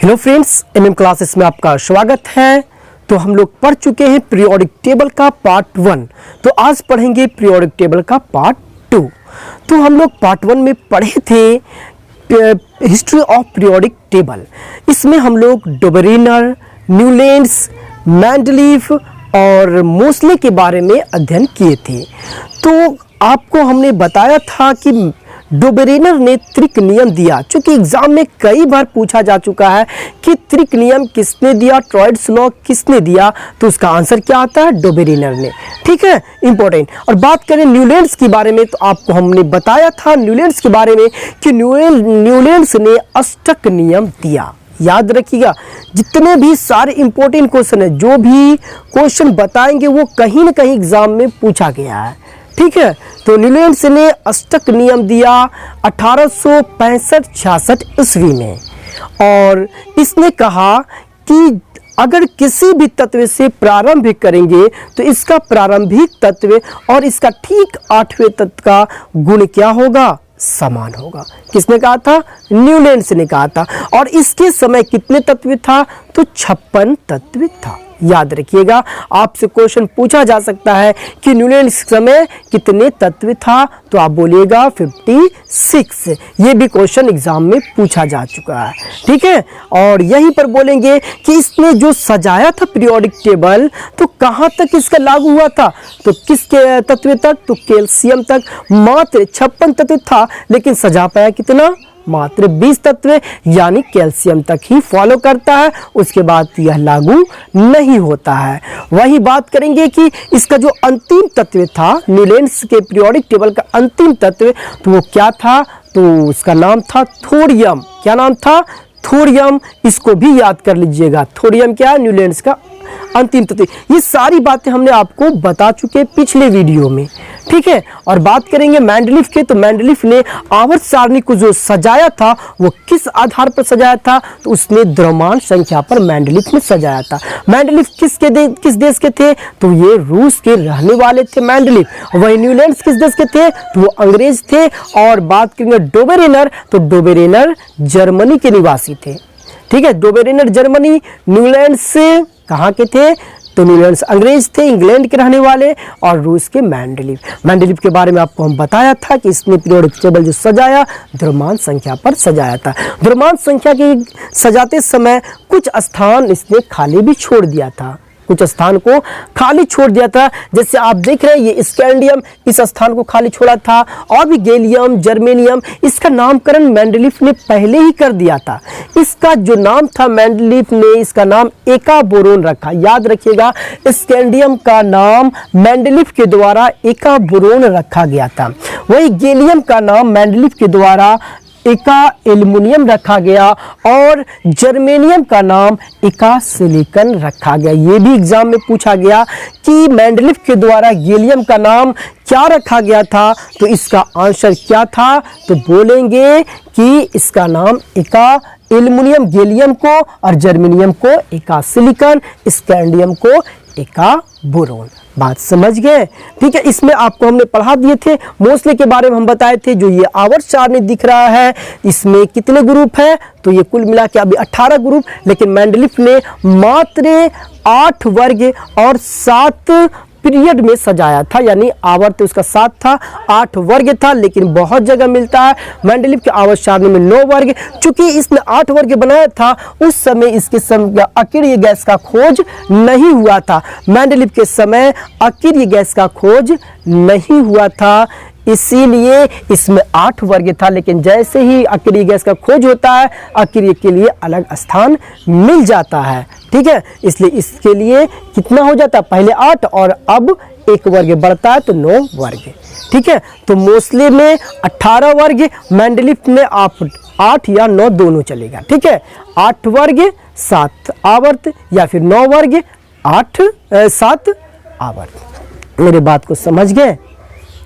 Hello friends, MM classes में आपका स्वागत है। तो हम लोग पढ़ चुके हैं पीरियोडिक टेबल का पार्ट 1। तो आज पढ़ेंगे पीरियोडिक टेबल का पार्ट 2। तो हम लोग पार्ट 1 में पढ़े थे हिस्ट्री ऑफ पीरियोडिक टेबल। इसमें हम लोग डोबेरिनर, न्यूलैंड्स, मेंडलीफ और मोसले के बारे में अध्ययन किए थे। तो आपको हमने बताया था कि डोबेरिनर ने त्रिक नियम दिया, चूंकि एग्जाम में कई बार पूछा जा चुका है कि त्रिक नियम किसने दिया, ट्रॉयड्स लॉ किसने दिया। तो उसका आंसर क्या आता है? डोबेरिनर ने। ठीक है, इंपॉर्टेंट। और बात करें न्यूलैंड्स के बारे में, तो आपको हमने बताया था न्यूलैंड्स के बारे में कि न्यूलैंड्स ने अष्टक नियम दिया। याद रखिएगा, जितने भी सारे इंपॉर्टेंट क्वेश्चन है, जो भी क्वेश्चन बताएंगे वो कहीं ना कहीं एग्जाम में पूछा गया है। ठीक है, तो न्यूलैंड्स ने अष्टक नियम दिया 1865-66 ईस्वी में। और इसने कहा कि अगर किसी भी तत्व से प्रारंभ करेंगे तो इसका प्रारंभिक तत्व और इसका ठीक 8वें तत्व का गुण क्या होगा? समान होगा। किसने कहा था? न्यूलैंड्स ने कहा था। और इसके समय कितने तत्व था? तो 56 तत्व था। याद रखिएगा, आपसे क्वेश्चन पूछा जा सकता है कि न्यूलैंड्स समय कितने तत्व था, तो आप बोलिएगा 56। ये भी क्वेश्चन एग्जाम में पूछा जा चुका है। ठीक है, और यहीं पर बोलेंगे कि इसने जो सजाया था पीरियोडिक टेबल, तो कहाँ तक इसका लागू हुआ था? तो किसके तत्व तक? तो कैल्शियम तक। मात्र 56 तत्व था, लेकिन सजा पाया कितना? मात्र 20 तत्व, यानी कैल्शियम तक ही फॉलो करता है, उसके बाद यह लागू नहीं होता है। वही बात करेंगे कि इसका जो अंतिम तत्व था, न्यूलैंड्स के पीरियोडिक टेबल का अंतिम तत्व, तो वो क्या था? तो उसका नाम था थोरियम। क्या नाम था? थोरियम। इसको भी याद कर लीजिएगा। थोरियम क्या है? न्यूलैंड्स का अंतिम तत्व। ये सारी बातें हमने आपको बता चुके पिछले वीडियो में। ठीक है, और बात करेंगे मेंडलीफ के, तो मेंडलीफ ने आवर्त सारणी को जो सजाया था वो किस आधार पर सजाया था? तो उसने द्रव्यमान संख्या पर मेंडलीफ ने सजाया था। मेंडलीफ किस देश के थे? तो ये रूस के रहने वाले थे मेंडलीफ। वही न्यूलैंड्स किस देश के थे? तो वो अंग्रेज थे। और बात करेंगे डोबेरिनर, तो डोबेरिनर जर्मनी के निवासी थे। ठीक है, डोबेरिनर जर्मनी, न्यूलैंड्स कहाँ के थे? तो न्यूलैंड्स अंग्रेज थे, इंग्लैंड के रहने वाले। और रूस के मेंडलीफ के बारे में आपको हम बताया था कि इसने पीरियोडिक टेबल जो सजाया, द्रव्यमान संख्या पर सजाया था। द्रव्यमान संख्या की सजाते समय कुछ स्थान इसने खाली भी छोड़ दिया था, कुछ स्थान को खाली छोड़ दिया था। जैसे आप देख रहे हैं, ये स्कैंडियम, इस स्थान को खाली छोड़ा था। और भी गैलियम, जर्मेनियम, इसका नामकरण मेंडलीफ ने पहले ही कर दिया था। इसका जो नाम था, मेंडलीफ ने इसका नाम एका बोरोन रखा। याद रखिएगा, स्कैंडियम का नाम मेंडलीफ के द्वारा एका बोरोन रखा गया था। वही गैलियम का नाम मेंडलीफ के द्वारा एका एल्युमिनियम रखा गया। और जर्मेनियम का नाम एका सिलिकॉन रखा गया। ये भी एग्जाम में पूछा गया कि मेंडलीफ के द्वारा गैलियम का नाम क्या रखा गया था? तो इसका आंसर क्या था? तो बोलेंगे कि इसका नाम एका एल्युमिनियम गैलियम को, और जर्मेनियम को एका सिलिकॉन, स्कैंडियम को एका बोरोन। बात समझ गए? ठीक है, इसमें आपको हमने पढ़ा दिए थे। मोसले के बारे में हम बताए थे। जो ये आवर्त सारणी दिख रहा है, इसमें कितने ग्रुप है? तो ये कुल मिला के अभी 18 ग्रुप, लेकिन मेंडलीफ ने मात्र 8 वर्ग और 7 पीरियड में सजाया था। यानी आवर्त उसका 7 था, 8 वर्ग था, लेकिन बहुत जगह मिलता है मेंडलीफ के आवर्त सारणी में 9 वर्ग। चूंकि इसने 8 वर्ग बनाया था, उस समय इसके समय अक्रिय गैस का खोज नहीं हुआ था। मेंडलीफ के समय अक्रिय गैस का खोज नहीं हुआ था, इसीलिए इसमें 8 वर्ग था। लेकिन जैसे ही अक्रिय गैस का खोज होता है, अक्रिय के लिए अलग स्थान मिल जाता है। ठीक है, इसलिए इसके लिए कितना हो जाता है? पहले 8 और अब 1 वर्ग बढ़ता है, तो 9 वर्ग। ठीक है, तो मोसले में 18 वर्ग, मेंडलीफ में आप 8 या 9 दोनों चलेगा। ठीक है, 8 वर्ग 7 आवर्त, या फिर 9 वर्ग 7 आवर्त। मेरे बात को समझ गए?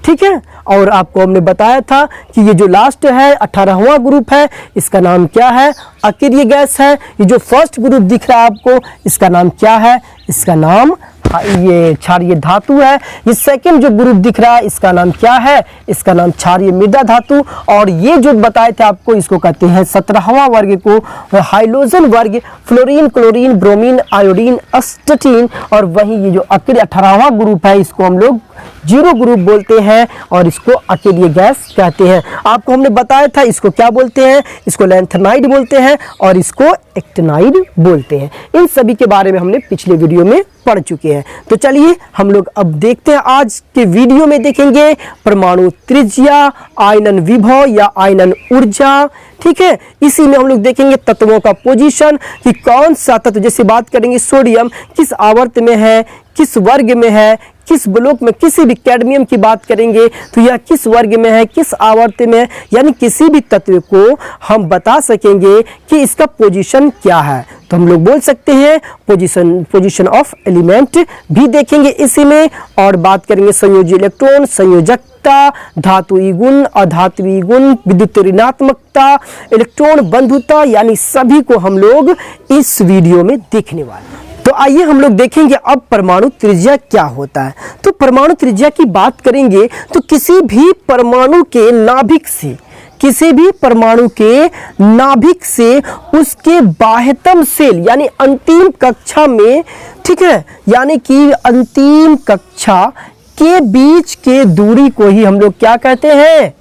ठीक है, और आपको हमने बताया था कि ये जो लास्ट है 18वां ग्रुप है, इसका नाम क्या है? अक्रिय गैस है। ये जो फर्स्ट ग्रुप दिख रहा है आपको, इसका नाम क्या है? इसका नाम ये क्षारीय धातु है। ये सेकंड जो ग्रुप दिख रहा है इसका नाम क्या है? इसका नाम क्षारीय मृदा धातु। और ये जो बताए थे आपको इसको कहते हैं 17वां वर्ग को हाइड्रोजन वर्ग, फ्लोरीन, क्लोरीन, ब्रोमीन, आयोडीन, एस्टेटीन। और वहीं ये जो आखिरी 18वां ग्रुप है इसको हम लोग जीरो ग्रुप बोलते हैं और इसको अकेलिय गैस कहते हैं। आपको हमने बताया था इसको क्या बोलते हैं, इसको लैंथेनाइड बोलते हैं और इसको एक्टिनाइड बोलते हैं। इन सभी के बारे में हमने पिछले वीडियो में पढ़ चुके हैं। तो चलिए हम लोग अब देखते हैं, आज के वीडियो में देखेंगे परमाणु त्रिज्या, आयनन विभव या आयनन ऊर्जा। ठीक है, इसी में हम लोग देखेंगे तत्वों का पोजीशन कि कौन सा तत्व, जैसे बात करेंगे सोडियम किस आवर्त में है, किस वर्ग में है, किस ब्लॉक में। किसी भी कैडमियम की बात करेंगे तो यह किस वर्ग में है, किस आवर्त में है, यानी किसी भी तत्व को हम बता सकेंगे कि इसका पोजीशन क्या है। तो हम लोग बोल सकते हैं पोजीशन ऑफ एलिमेंट भी देखेंगे इसी में। और बात करेंगे संयोजी इलेक्ट्रॉन, संयोजकता, धातुई गुण, अधातुई गुण, विद्युत ऋणात्मकता, इलेक्ट्रॉन बंधुता, यानी सभी को हम लोग इस वीडियो में देखने वाले हैं। तो आइए हम लोग देखेंगे अब परमाणु त्रिज्या क्या होता है। तो परमाणु त्रिज्या की बात करेंगे तो किसी भी परमाणु के नाभिक से, किसी भी परमाणु के नाभिक से उसके बाह्यतम सेल यानी अंतिम कक्षा में, ठीक है, यानी कि अंतिम कक्षा के बीच के दूरी को ही हम लोग क्या कहते हैं?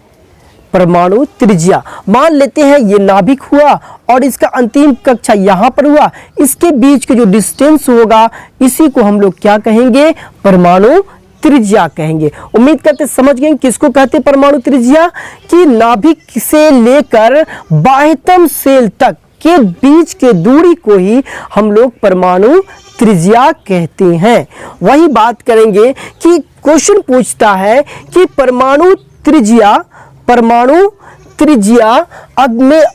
परमाणु त्रिज्या। मान लेते हैं ये नाभिक हुआ और इसका अंतिम कक्षा यहाँ पर हुआ, इसके बीच के जो डिस्टेंस होगा इसी को हम लोग क्या कहेंगे? परमाणु त्रिज्या कहेंगे। उम्मीद करते समझ गए किसको कहते परमाणु त्रिज्या, कि नाभिक से लेकर बाह्यतम सेल तक के बीच के दूरी को ही हम लोग परमाणु त्रिज्या कहते हैं। वही बात करेंगे कि क्वेश्चन पूछता है कि परमाणु त्रिज्या में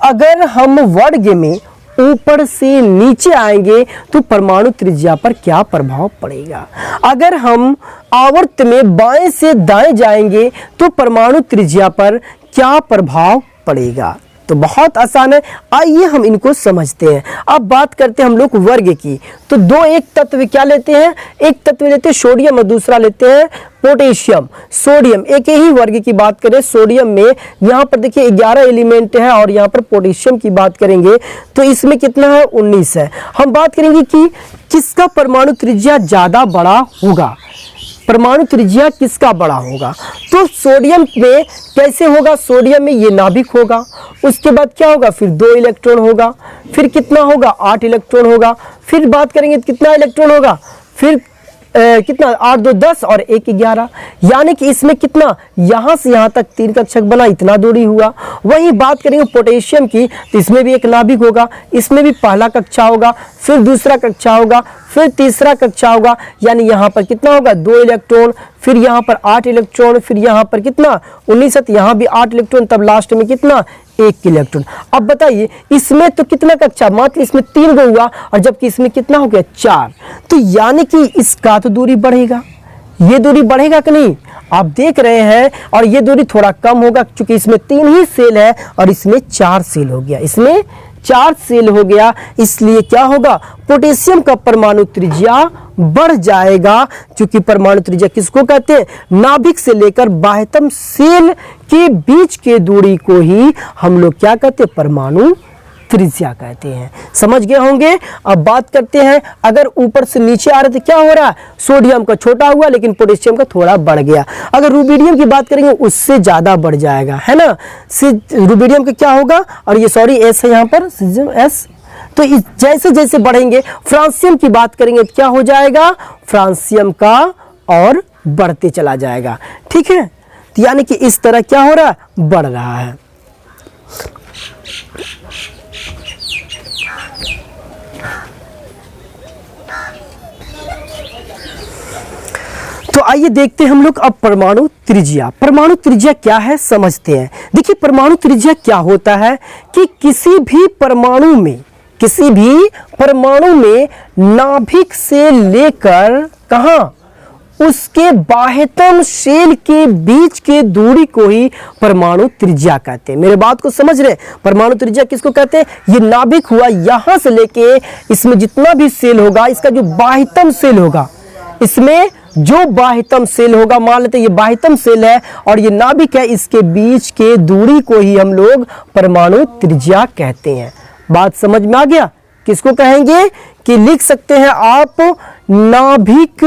अगर हम वर्ग में ऊपर से नीचे आएंगे तो परमाणु त्रिज्या पर क्या प्रभाव पड़ेगा। अगर हम आवर्त में बाएं से दाएं जाएंगे तो परमाणु त्रिज्या पर क्या प्रभाव पड़ेगा। तो बहुत आसान है, आइए हम इनको समझते हैं। अब बात करते हैं हम लोग वर्ग की। तो दो एक तत्व क्या लेते हैं, एक तत्व लेते हैं सोडियम और दूसरा लेते हैं पोटेशियम। सोडियम, एक ही वर्ग की बात करें सोडियम में यहाँ पर देखिए 11 एलिमेंट है और यहाँ पर पोटेशियम की बात करेंगे तो इसमें कितना है? 19 है। हम बात करेंगे कि किसका परमाणु त्रिज्या ज़्यादा बड़ा होगा, परमाणु त्रिज्या किसका बड़ा होगा। तो सोडियम में कैसे होगा? सोडियम में ये नाभिक होगा, उसके बाद क्या होगा? फिर 2 इलेक्ट्रॉन होगा, फिर कितना होगा? 8 इलेक्ट्रॉन होगा। फिर बात करेंगे कितना इलेक्ट्रॉन होगा? फिर कितना? 8 2 10 और 1 11, यानी कि इसमें कितना? यहाँ से यहाँ तक 3 कक्षक बना, इतना दूरी हुआ। वही बात करेंगे पोटेशियम की तो इसमें भी एक नाभिक होगा, इसमें भी पहला कक्षा होगा, फिर दूसरा कक्षा होगा, फिर तीसरा कक्षा होगा, यानी यहाँ पर कितना होगा? 2 इलेक्ट्रॉन, फिर यहाँ पर 8 इलेक्ट्रॉन, फिर यहाँ पर कितना? 19, यहाँ भी 8 इलेक्ट्रॉन, तब लास्ट में कितना? 1 इलेक्ट्रॉन। अब बताइए इसमें तो कितना कक्षा? मात्र इसमें 3 गो हुआ और जबकि इसमें कितना हो गया? 4। तो यानी कि इसका तो दूरी बढ़ेगा, ये दूरी बढ़ेगा कि नहीं? आप देख रहे हैं, और ये दूरी थोड़ा कम होगा क्योंकि इसमें 3 ही सेल है और इसमें 4 सेल हो गया, इसमें 4 सेल हो गया। इसलिए क्या होगा? पोटेशियम का परमाणु त्रिज्या बढ़ जाएगा, क्योंकि परमाणु त्रिज्या किसको कहते हैं? नाभिक से लेकर बाह्यतम सेल के बीच के दूरी को ही हम लोग क्या कहते हैं? परमाणु त्रिज्या कहते हैं। समझ गए होंगे। अब बात करते हैं, अगर ऊपर से नीचे आ रहे तो क्या हो रहा है? सोडियम का छोटा हुआ लेकिन पोटेशियम का थोड़ा बढ़ गया। अगर रुबिडियम की बात करेंगे उससे ज्यादा बढ़ जाएगा, है ना। रुबिडियम का क्या होगा? और ये सॉरी एस है यहाँ पर, एस। तो जैसे जैसे बढ़ेंगे, फ्रांसियम की बात करेंगे क्या हो जाएगा? फ्रांसियम का और बढ़ते चला जाएगा। ठीक है, तो यानी कि इस तरह क्या हो रहा है? बढ़ रहा है। तो आइए देखते हैं हम लोग अब परमाणु त्रिज्या। परमाणु त्रिज्या क्या है समझते हैं। देखिए परमाणु त्रिज्या क्या होता है कि किसी भी परमाणु में नाभिक से लेकर कहां? उसके बाह्यतम शेल के बीच के दूरी को ही परमाणु त्रिज्या कहते हैं। मेरे बात को समझ रहे? परमाणु त्रिज्या किसको कहते हैं? ये नाभिक हुआ, यहां से लेके इसमें जितना भी सेल होगा, इसका जो बाह्यतम सेल होगा, इसमें जो बाह्यतम सेल होगा, मान लेते हैं ये बाह्यतम सेल है और ये नाभिक है, इसके बीच के दूरी को ही हम लोग परमाणु त्रिज्या कहते हैं। बात समझ में आ गया? किसको कहेंगे कि लिख सकते हैं आप नाभिक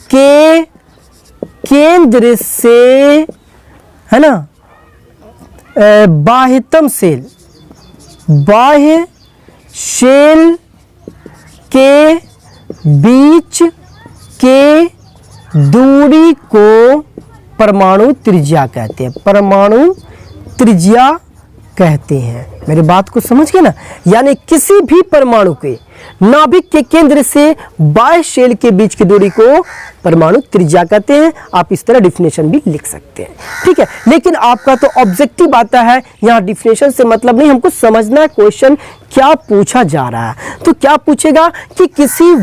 के केंद्र से, है ना, बाह्यतम सेल, बाह्य सेल के बीच के दूरी को परमाणु त्रिज्या कहते हैं, परमाणु त्रिज्या कहते हैं। मेरी बात को समझ गए ना? यानी किसी भी परमाणु के नाभिक के केंद्र से बाह्य शेल के बीच की दूरी को परमाणु त्रिज्या कहते हैं। आप इस तरह डिफिनेशन भी लिख सकते हैं, ठीक है। लेकिन आपका तो ऑब्जेक्टिव आता है, यहाँ डिफिनेशन से मतलब नहीं, हमको समझना है क्वेश्चन क्या पूछा जा रहा है। तो क्या पूछेगा कि किसी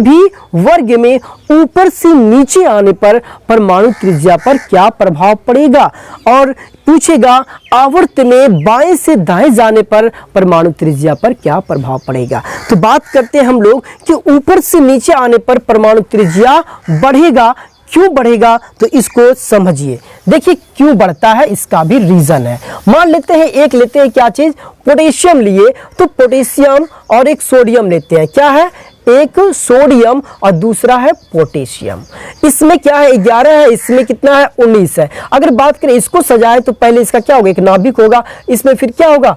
भी वर्ग में ऊपर से नीचे आने पर परमाणु त्रिज्या पर क्या प्रभाव पड़ेगा, और पूछेगा आवर्त में बाएं से दाएं जाने पर परमाणु त्रिज्या पर क्या प्रभाव पड़ेगा। तो बात करते हैं हम लोग कि ऊपर से नीचे आने पर परमाणु त्रिज्या बढ़ेगा। क्यों बढ़ेगा? तो इसको समझिए। देखिए क्यों बढ़ता है, इसका भी रीजन है। मान लेते हैं क्या चीज, पोटेशियम लिए, तो पोटेशियम और एक सोडियम लेते हैं। क्या है? एक सोडियम और दूसरा है पोटेशियम। इसमें क्या है? 11 है, इसमें कितना है? 19 है। अगर बात करें इसको सजाए तो पहले इसका क्या होगा? एक नाभिक होगा, इसमें फिर क्या होगा?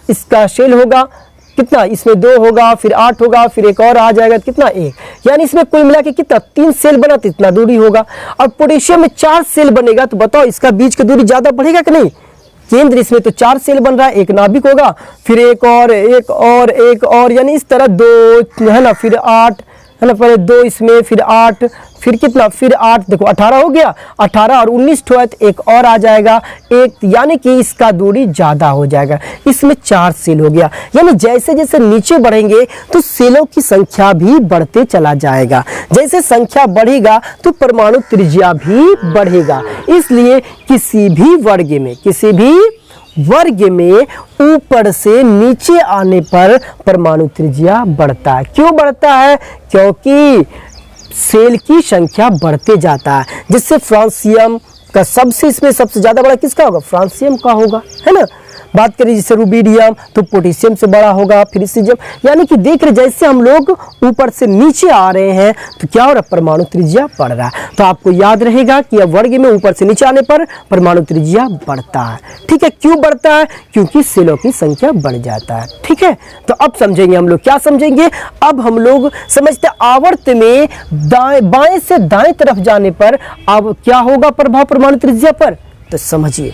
इसका शेल होगा, कितना? इसमें 2 होगा, फिर 8 होगा, फिर एक और आ जाएगा, कितना? 1। यानी इसमें कुल मिला के कितना? 3 सेल बना तो इतना दूरी होगा। और पोटेशियम में 4 सेल बनेगा, तो बताओ इसका बीच की दूरी ज्यादा बढ़ेगा कि नहीं? केंद्र इसमें तो 4 सेल बन रहा है, एक नाभिक होगा, फिर एक और, यानी इस तरह 2 है ना, फिर 8 है ना, पहले 2 इसमें, फिर 8, फिर कितना? फिर 8, देखो 18 हो गया, 18 और 19 ठो है तो एक और आ जाएगा 1, यानी कि इसका दूरी ज्यादा हो जाएगा। इसमें 4 सेल हो गया। यानी जैसे जैसे नीचे बढ़ेंगे तो सेलों की संख्या भी बढ़ते चला जाएगा। जैसे संख्या बढ़ेगा तो परमाणु त्रिज्या भी बढ़ेगा। इसलिए किसी भी वर्ग में ऊपर से नीचे आने पर परमाणु त्रिज्या बढ़ता है। क्यों बढ़ता है? क्योंकि सेल की संख्या बढ़ते जाता है, जिससे फ्रांसियम का सबसे ज्यादा बड़ा किसका होगा? फ्रांसियम का होगा, है ना। बात करें जैसे रुबिडियम तो पोटेशियम से बड़ा होगा, फिर सीजियम। यानी कि देख रहे जैसे हम लोग ऊपर से नीचे आ रहे हैं तो क्या हो रहा है? परमाणु त्रिज्या बढ़ रहा है। तो आपको याद रहेगा कि वर्ग में ऊपर से नीचे आने पर परमाणु त्रिज्या बढ़ता है, ठीक है। क्यों बढ़ता है? क्योंकि सेलों की संख्या बढ़ जाता है, ठीक है। तो अब समझेंगे हम लोग, क्या समझेंगे? अब हम लोग समझते आवर्त में बाएं से दाएं तरफ जाने पर अब क्या होगा प्रभाव परमाणु त्रिज्या पर, तो समझिए।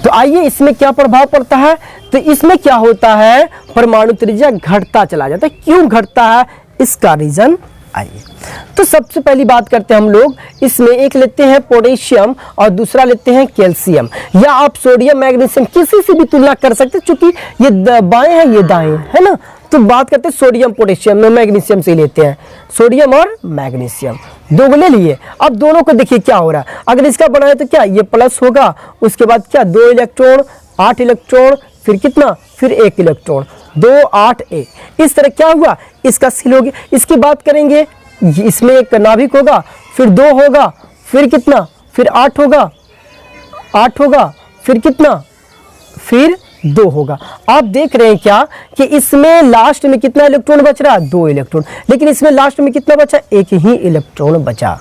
तो आइए इसमें क्या प्रभाव पड़ता है। तो इसमें क्या होता है? परमाणु त्रिज्या घटता चला जाता है। क्यों घटता है? इसका रीजन आइए। तो सबसे पहली बात करते हैं हम लोग, इसमें एक लेते हैं पोटेशियम और दूसरा लेते हैं कैल्शियम, या आप सोडियम मैग्नीशियम किसी से भी तुलना कर सकते हैं, क्योंकि ये बाएं हैं ये दाएं, है ना। तो बात करते हैं सोडियम पोटेशियम में, मैग्नीशियम से लेते हैं, सोडियम और मैग्नीशियम दो ले लिए। अब दोनों को देखिए क्या हो रहा है। अगर इसका बनाए तो क्या ये प्लस होगा, उसके बाद क्या 2 इलेक्ट्रॉन 8 इलेक्ट्रॉन, फिर कितना? फिर 1 इलेक्ट्रॉन, 2 8 1। इस तरह क्या हुआ? इसका सील हो गया। इसकी बात करेंगे, इसमें एक नाभिक होगा, फिर 2 होगा, फिर कितना? फिर 8 होगा, 8 होगा, फिर कितना? फिर 2 होगा। आप देख रहे हैं क्या कि इसमें लास्ट में कितना इलेक्ट्रॉन बच रहा है? 2 इलेक्ट्रॉन। लेकिन इसमें लास्ट में कितना बचा? 1 ही इलेक्ट्रॉन बचा।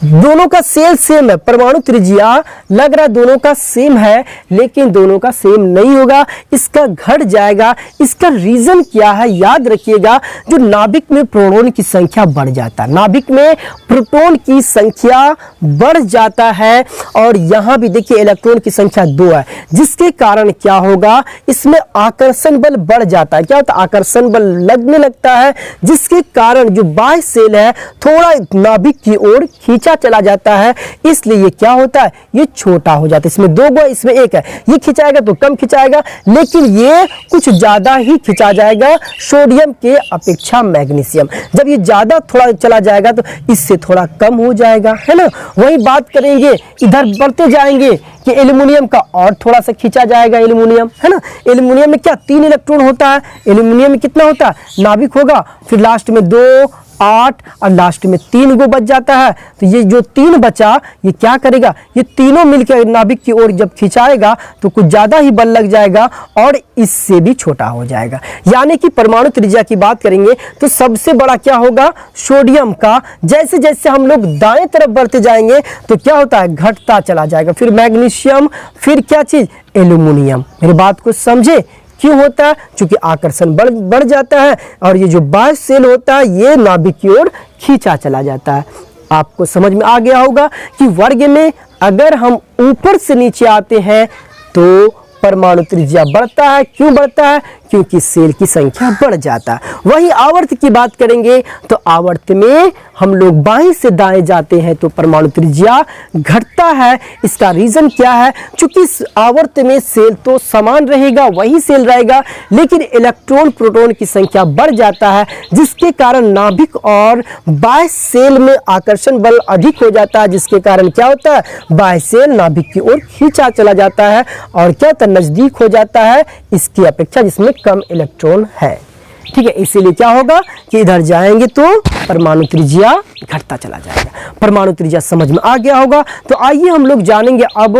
दोनों का सेल सेम है, परमाणु त्रिज्या लग रहा है दोनों का सेम है, लेकिन दोनों का सेम नहीं होगा, इसका घट जाएगा। इसका रीजन क्या है? याद रखिएगा, जो नाभिक में प्रोटॉन की संख्या बढ़ जाता है, नाभिक में प्रोटॉन की संख्या बढ़ जाता है, और यहां भी देखिए इलेक्ट्रॉन की संख्या 2 है, जिसके कारण क्या होगा? इसमें आकर्षण बल बढ़ जाता है। क्या होता है? आकर्षण बल लगने लगता है, जिसके कारण जो बाह्य सेल है थोड़ा नाभिक की ओर खींचा खींचा चला जाता है, इसलिए ये क्या होता है, ये छोटा हो जाता है। इसमें 2 गो, इसमें 1 है, ये खिंचाएगा तो कम खिंचाएगा, लेकिन ये कुछ ज़्यादा ही खिंचा जाएगा सोडियम के अपेक्षा मैग्नीशियम। जब ये ज़्यादा थोड़ा चला जाएगा तो इससे थोड़ा कम हो जाएगा, है ना। वही बात करेंगे, इधर बढ़ते जाएंगे कि एल्युमिनियम का और थोड़ा सा खींचा जाएगा, एल्युमिनियम, है ना। एल्युमिनियम में क्या 3 इलेक्ट्रॉन होता है, एल्युमिनियम में कितना होता है, नाभिक होगा, फिर लास्ट में 2, 8 और लास्ट में 3 गो बच जाता है। तो ये जो 3 बचा, ये क्या करेगा, ये तीनों मिलकर नाभिक की ओर जब खिंचाएगा तो कुछ ज़्यादा ही बल लग जाएगा और इससे भी छोटा हो जाएगा। यानी कि परमाणु त्रिज्या की बात करेंगे तो सबसे बड़ा क्या होगा, सोडियम का। जैसे जैसे हम लोग दाएं तरफ बढ़ते जाएंगे तो क्या होता है, घटता चला जाएगा, फिर मैग्नीशियम, फिर क्या चीज़, एल्युमिनियम। मेरी बात को समझे, क्यों होता है, क्योंकि आकर्षण बढ़ जाता है और ये जो बाह्य सेल होता है ये नाभिक की ओर खींचा चला जाता है। आपको समझ में आ गया होगा कि वर्ग में अगर हम ऊपर से नीचे आते हैं तो परमाणु त्रिज्या बढ़ता है। क्यों बढ़ता है, क्योंकि सेल की संख्या बढ़ जाता है। वही आवर्त की बात करेंगे तो आवर्त में हम लोग बाएं से दाएं जाते हैं तो परमाणु त्रिज्या घटता है। इसका रीजन क्या है, क्योंकि इस आवर्त में सेल तो समान रहेगा, वही सेल रहेगा, लेकिन इलेक्ट्रॉन प्रोटॉन की संख्या बढ़ जाता है, जिसके कारण नाभिक और बाह्य सेल में आकर्षण बल अधिक हो जाता है, जिसके कारण क्या होता है, बाह्य सेल नाभिक की ओर खींचा चला जाता है और क्या होता है, नजदीक हो जाता है इसकी अपेक्षा जिसमें कम इलेक्ट्रॉन है। ठीक है, इसीलिए क्या होगा कि इधर जाएंगे तो परमाणु त्रिज्या घटता चला जाएगा। परमाणु त्रिज्या समझ में आ गया होगा। तो आइए हम लोग जानेंगे अब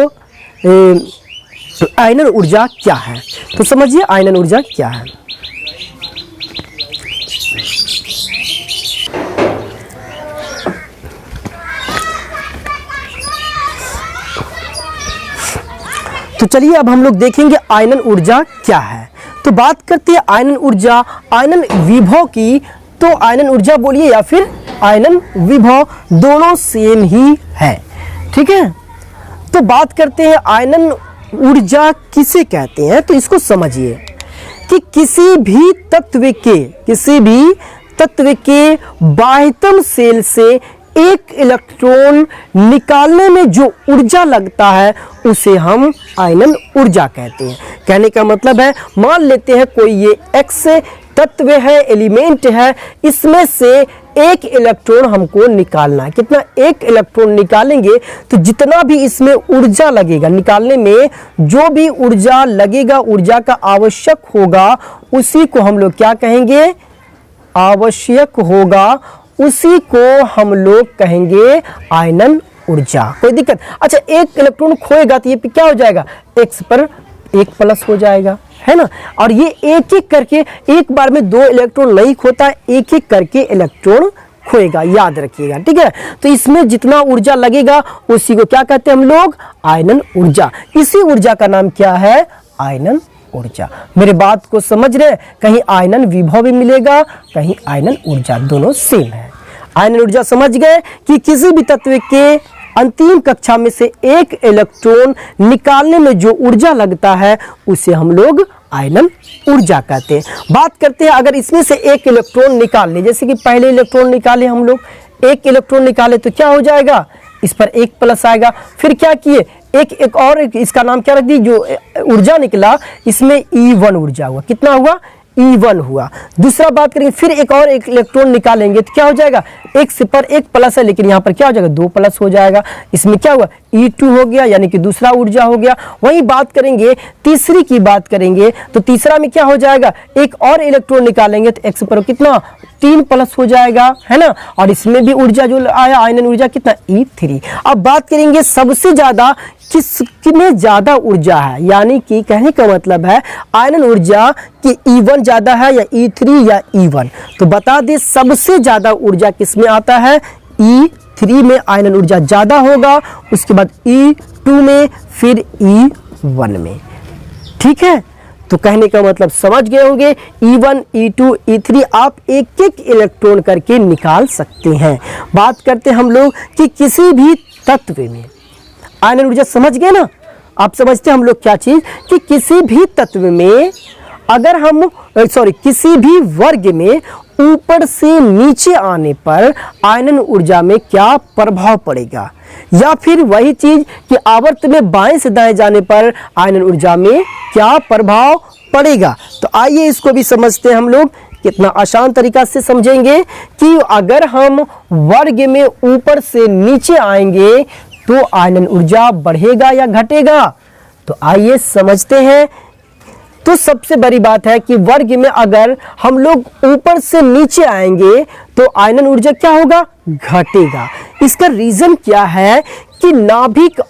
आयनन ऊर्जा क्या है। तो समझिए आयनन ऊर्जा क्या है। तो चलिए अब हम लोग देखेंगे आयनन ऊर्जा क्या है। तो बात करते हैं आयनन ऊर्जा, आयनन विभव की। तो आयनन ऊर्जा बोलिए या फिर आयनन विभव, दोनों सेम ही है। ठीक है, तो बात करते हैं आयनन ऊर्जा किसे कहते हैं। तो इसको समझिए कि किसी भी तत्व के बाह्यतम सेल से एक इलेक्ट्रॉन निकालने में जो ऊर्जा लगता है उसे हम आयनन ऊर्जा कहते हैं। कहने का मतलब है, मान लेते हैं कोई ये एक्स तत्व है, एलिमेंट है, इसमें से एक इलेक्ट्रॉन हमको निकालना है। कितना, एक इलेक्ट्रॉन निकालेंगे तो जितना भी इसमें ऊर्जा लगेगा, निकालने में जो भी ऊर्जा लगेगा, ऊर्जा का आवश्यक होगा, उसी को हम लोग क्या कहेंगे, आवश्यक होगा, उसी को हम लोग कहेंगे आयनन ऊर्जा। कोई दिक्कत? अच्छा, एक इलेक्ट्रॉन खोएगा तो ये क्या हो जाएगा, एक्स पर 1 प्लस हो जाएगा, है ना। और ये एक एक करके, एक बार में 2 इलेक्ट्रॉन नहीं खोता है, एक एक करके इलेक्ट्रॉन खोएगा, याद रखिएगा। ठीक है, तो इसमें जितना ऊर्जा लगेगा उसी को क्या कहते हैं हम लोग, आयनन ऊर्जा। इसी ऊर्जा का नाम क्या है, आयनन ऊर्जा। मेरे बात को समझ रहे हैं, कहीं आयनन विभव भी मिलेगा, कहीं आयनन ऊर्जा, दोनों सेम है। आयनन ऊर्जा समझ गए कि किसी भी तत्व के अंतिम कक्षा में से एक इलेक्ट्रॉन निकालने में जो ऊर्जा लगता है उसे हम लोग आयनन ऊर्जा कहते हैं। बात करते हैं अगर इसमें से एक इलेक्ट्रॉन निकाल ले, जैसे कि पहले इलेक्ट्रॉन निकाले हम लोग, एक इलेक्ट्रॉन निकाले तो क्या हो जाएगा, इस पर 1 प्लस आएगा। फिर क्या किए, एक और इसका नाम क्या रख दी, जो ऊर्जा निकला इसमें E1 ऊर्जा हुआ। कितना हुआ, E1 हुआ। दूसरा बात करेंगे, फिर एक और एक इलेक्ट्रॉन निकालेंगे तो क्या हो जाएगा, x पर 1 प्लस है, लेकिन यहाँ पर क्या हो जाएगा, 2 प्लस हो जाएगा। इसमें क्या हुआ, E2 हो गया, यानी कि दूसरा ऊर्जा हो गया। वही बात करेंगे, तीसरी की बात करेंगे तो तीसरा में क्या हो जाएगा, एक और इलेक्ट्रॉन निकालेंगे तो x पर कितना, 3 प्लस हो जाएगा, है ना। और इसमें भी ऊर्जा जो आया आयनन ऊर्जा कितना, E3। अब बात करेंगे सबसे ज्यादा किसमें ज्यादा ऊर्जा है, यानी कि कहने का मतलब है आयनन ऊर्जा कि E1 ज्यादा है या E3 या E1। तो बता दे सबसे ज्यादा ऊर्जा किसमें आता है, E3 में आयनन ऊर्जा ज्यादा होगा, उसके बाद E2 में, फिर E1 में। ठीक है, तो कहने का मतलब समझ गए होंगे, E1, E2, E3 आप एक एक इलेक्ट्रॉन करके निकाल सकते हैं। बात करते हैं हम लोग कि किसी भी तत्व में आयनन ऊर्जा, समझ गए ना। आप समझते हैं हम लोग क्या चीज, कि किसी भी तत्व में अगर हम किसी भी वर्ग में ऊपर से नीचे आने पर आयनन ऊर्जा में क्या प्रभाव पड़ेगा, या फिर वही चीज कि आवर्त में बाएं से दाएं जाने पर आयनन ऊर्जा में क्या प्रभाव पड़ेगा। तो आइए इसको भी समझते हैं हम लोग। कितना आसान तरीका से समझेंगे कि अगर हम वर्ग में ऊपर से नीचे आएंगे तो आयनन ऊर्जा बढ़ेगा या घटेगा। तो आइए समझते हैं। तो सबसे बड़ी बात है कि वर्ग में अगर हम लोग ऊपर से नीचे आएंगे तो आयनन ऊर्जा क्या होगा, घटेगा। इसका रीजन क्या है कि नाभिक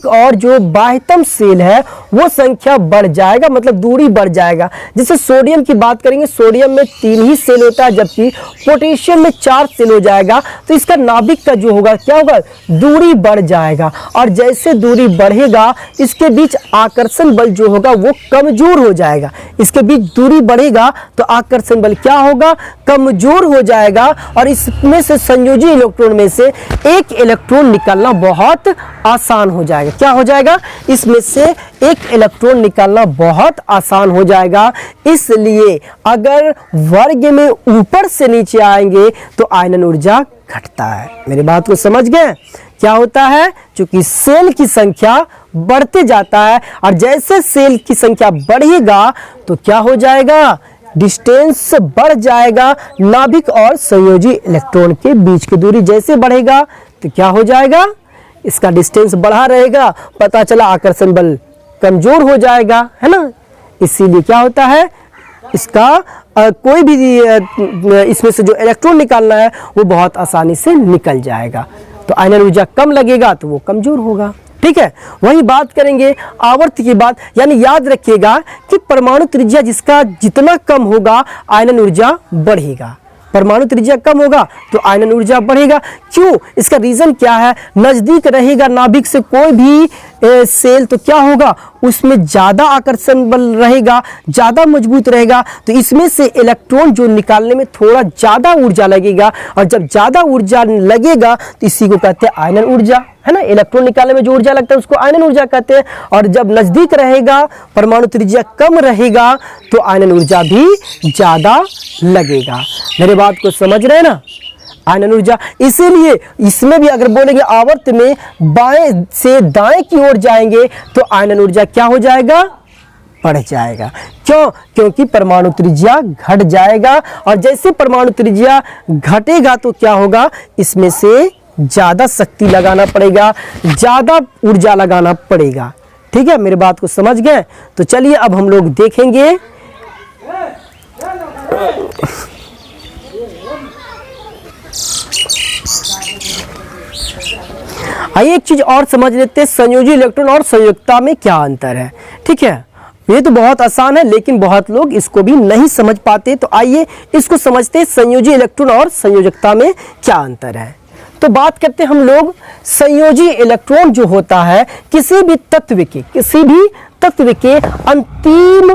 और जो बाह्यतम सेल है वो संख्या बढ़ जाएगा, मतलब दूरी बढ़ जाएगा। जैसे सोडियम की बात करेंगे, सोडियम में 3 ही सेल होता है, जबकि पोटेशियम में 4 सेल हो जाएगा। तो इसका नाभिक का जो होगा क्या होगा, दूरी बढ़ जाएगा। और जैसे दूरी बढ़ेगा इसके बीच आकर्षण बल जो होगा वो कमजोर हो जाएगा। इसके बीच दूरी बढ़ेगा तो आकर्षण बल क्या होगा, कमजोर हो जाएगा। और इसमें से संयोजी इलेक्ट्रॉन में से एक इलेक्ट्रॉन निकालना बहुत आसान हो जाएगा। क्या हो जाएगा, इसमें से एक इलेक्ट्रॉन निकालना बहुत आसान हो जाएगा। इसलिए अगर वर्ग में ऊपर से नीचे आएंगे तो आयनन ऊर्जा घटता है। मेरी बात को समझ गए। क्या होता है, क्योंकि सेल की संख्या बढ़ते जाता है और जैसे सेल की संख्या बढ़ेगा तो क्या हो जाएगा, डिस्टेंस बढ़ जाएगा। नाभिक और संयोजी इलेक्ट्रॉन के बीच की दूरी जैसे बढ़ेगा तो क्या हो जाएगा, इसका डिस्टेंस बढ़ा रहेगा। पता चला आकर्षण बल कमजोर हो जाएगा, है ना। इसीलिए क्या होता है, इसका कोई भी इसमें से जो इलेक्ट्रॉन निकालना है वो बहुत आसानी से निकल जाएगा। तो आयनन ऊर्जा कम लगेगा तो वो कमजोर होगा। ठीक है, वही बात करेंगे आवर्त की बात। यानी याद रखिएगा कि परमाणु त्रिज्या जिसका जितना कम होगा आयनन ऊर्जा बढ़ेगा। परमाणु त्रिज्या कम होगा तो आयनन ऊर्जा बढ़ेगा। क्यों, इसका रीजन क्या है, नजदीक रहेगा नाभिक से कोई भी सेल तो क्या होगा, उसमें ज्यादा आकर्षण बल रहेगा, ज्यादा मजबूत रहेगा। तो इसमें से इलेक्ट्रॉन जो निकालने में थोड़ा ज्यादा ऊर्जा लगेगा, और जब ज्यादा ऊर्जा लगेगा तो इसी को कहते हैं आयनन ऊर्जा, है ना। इलेक्ट्रॉन निकालने में जो ऊर्जा लगता है उसको आयनन ऊर्जा कहते हैं। और जब नजदीक रहेगा, परमाणु त्रिज्या कम रहेगा तो आयनन ऊर्जा भी ज्यादा लगेगा। मेरे बात को समझ रहे हैं ना, आयनन ऊर्जा। इसीलिए इसमें भी अगर बोलेंगे आवर्त में बाएं से दाएं की ओर जाएंगे तो आयनन ऊर्जा क्या हो जाएगा, बढ़ जाएगा। क्यों, क्योंकि परमाणु त्रिज्या घट जाएगा। और जैसे परमाणु त्रिज्या घटेगा तो क्या होगा, इसमें से ज्यादा शक्ति लगाना पड़ेगा, ज्यादा ऊर्जा लगाना पड़ेगा। ठीक है, मेरे बात को समझ गए। तो चलिए अब हम लोग देखेंगे आइए एक चीज और समझ लेते हैं, संयोजी इलेक्ट्रॉन और संयोजकता में क्या अंतर है। ठीक है, ये तो बहुत आसान है लेकिन बहुत लोग इसको भी नहीं समझ पाते। तो आइए इसको समझते हैं, संयोजी इलेक्ट्रॉन और संयोजकता में क्या अंतर है। तो बात करते हैं हम लोग, संयोजी इलेक्ट्रॉन जो होता है किसी भी तत्व के अंतिम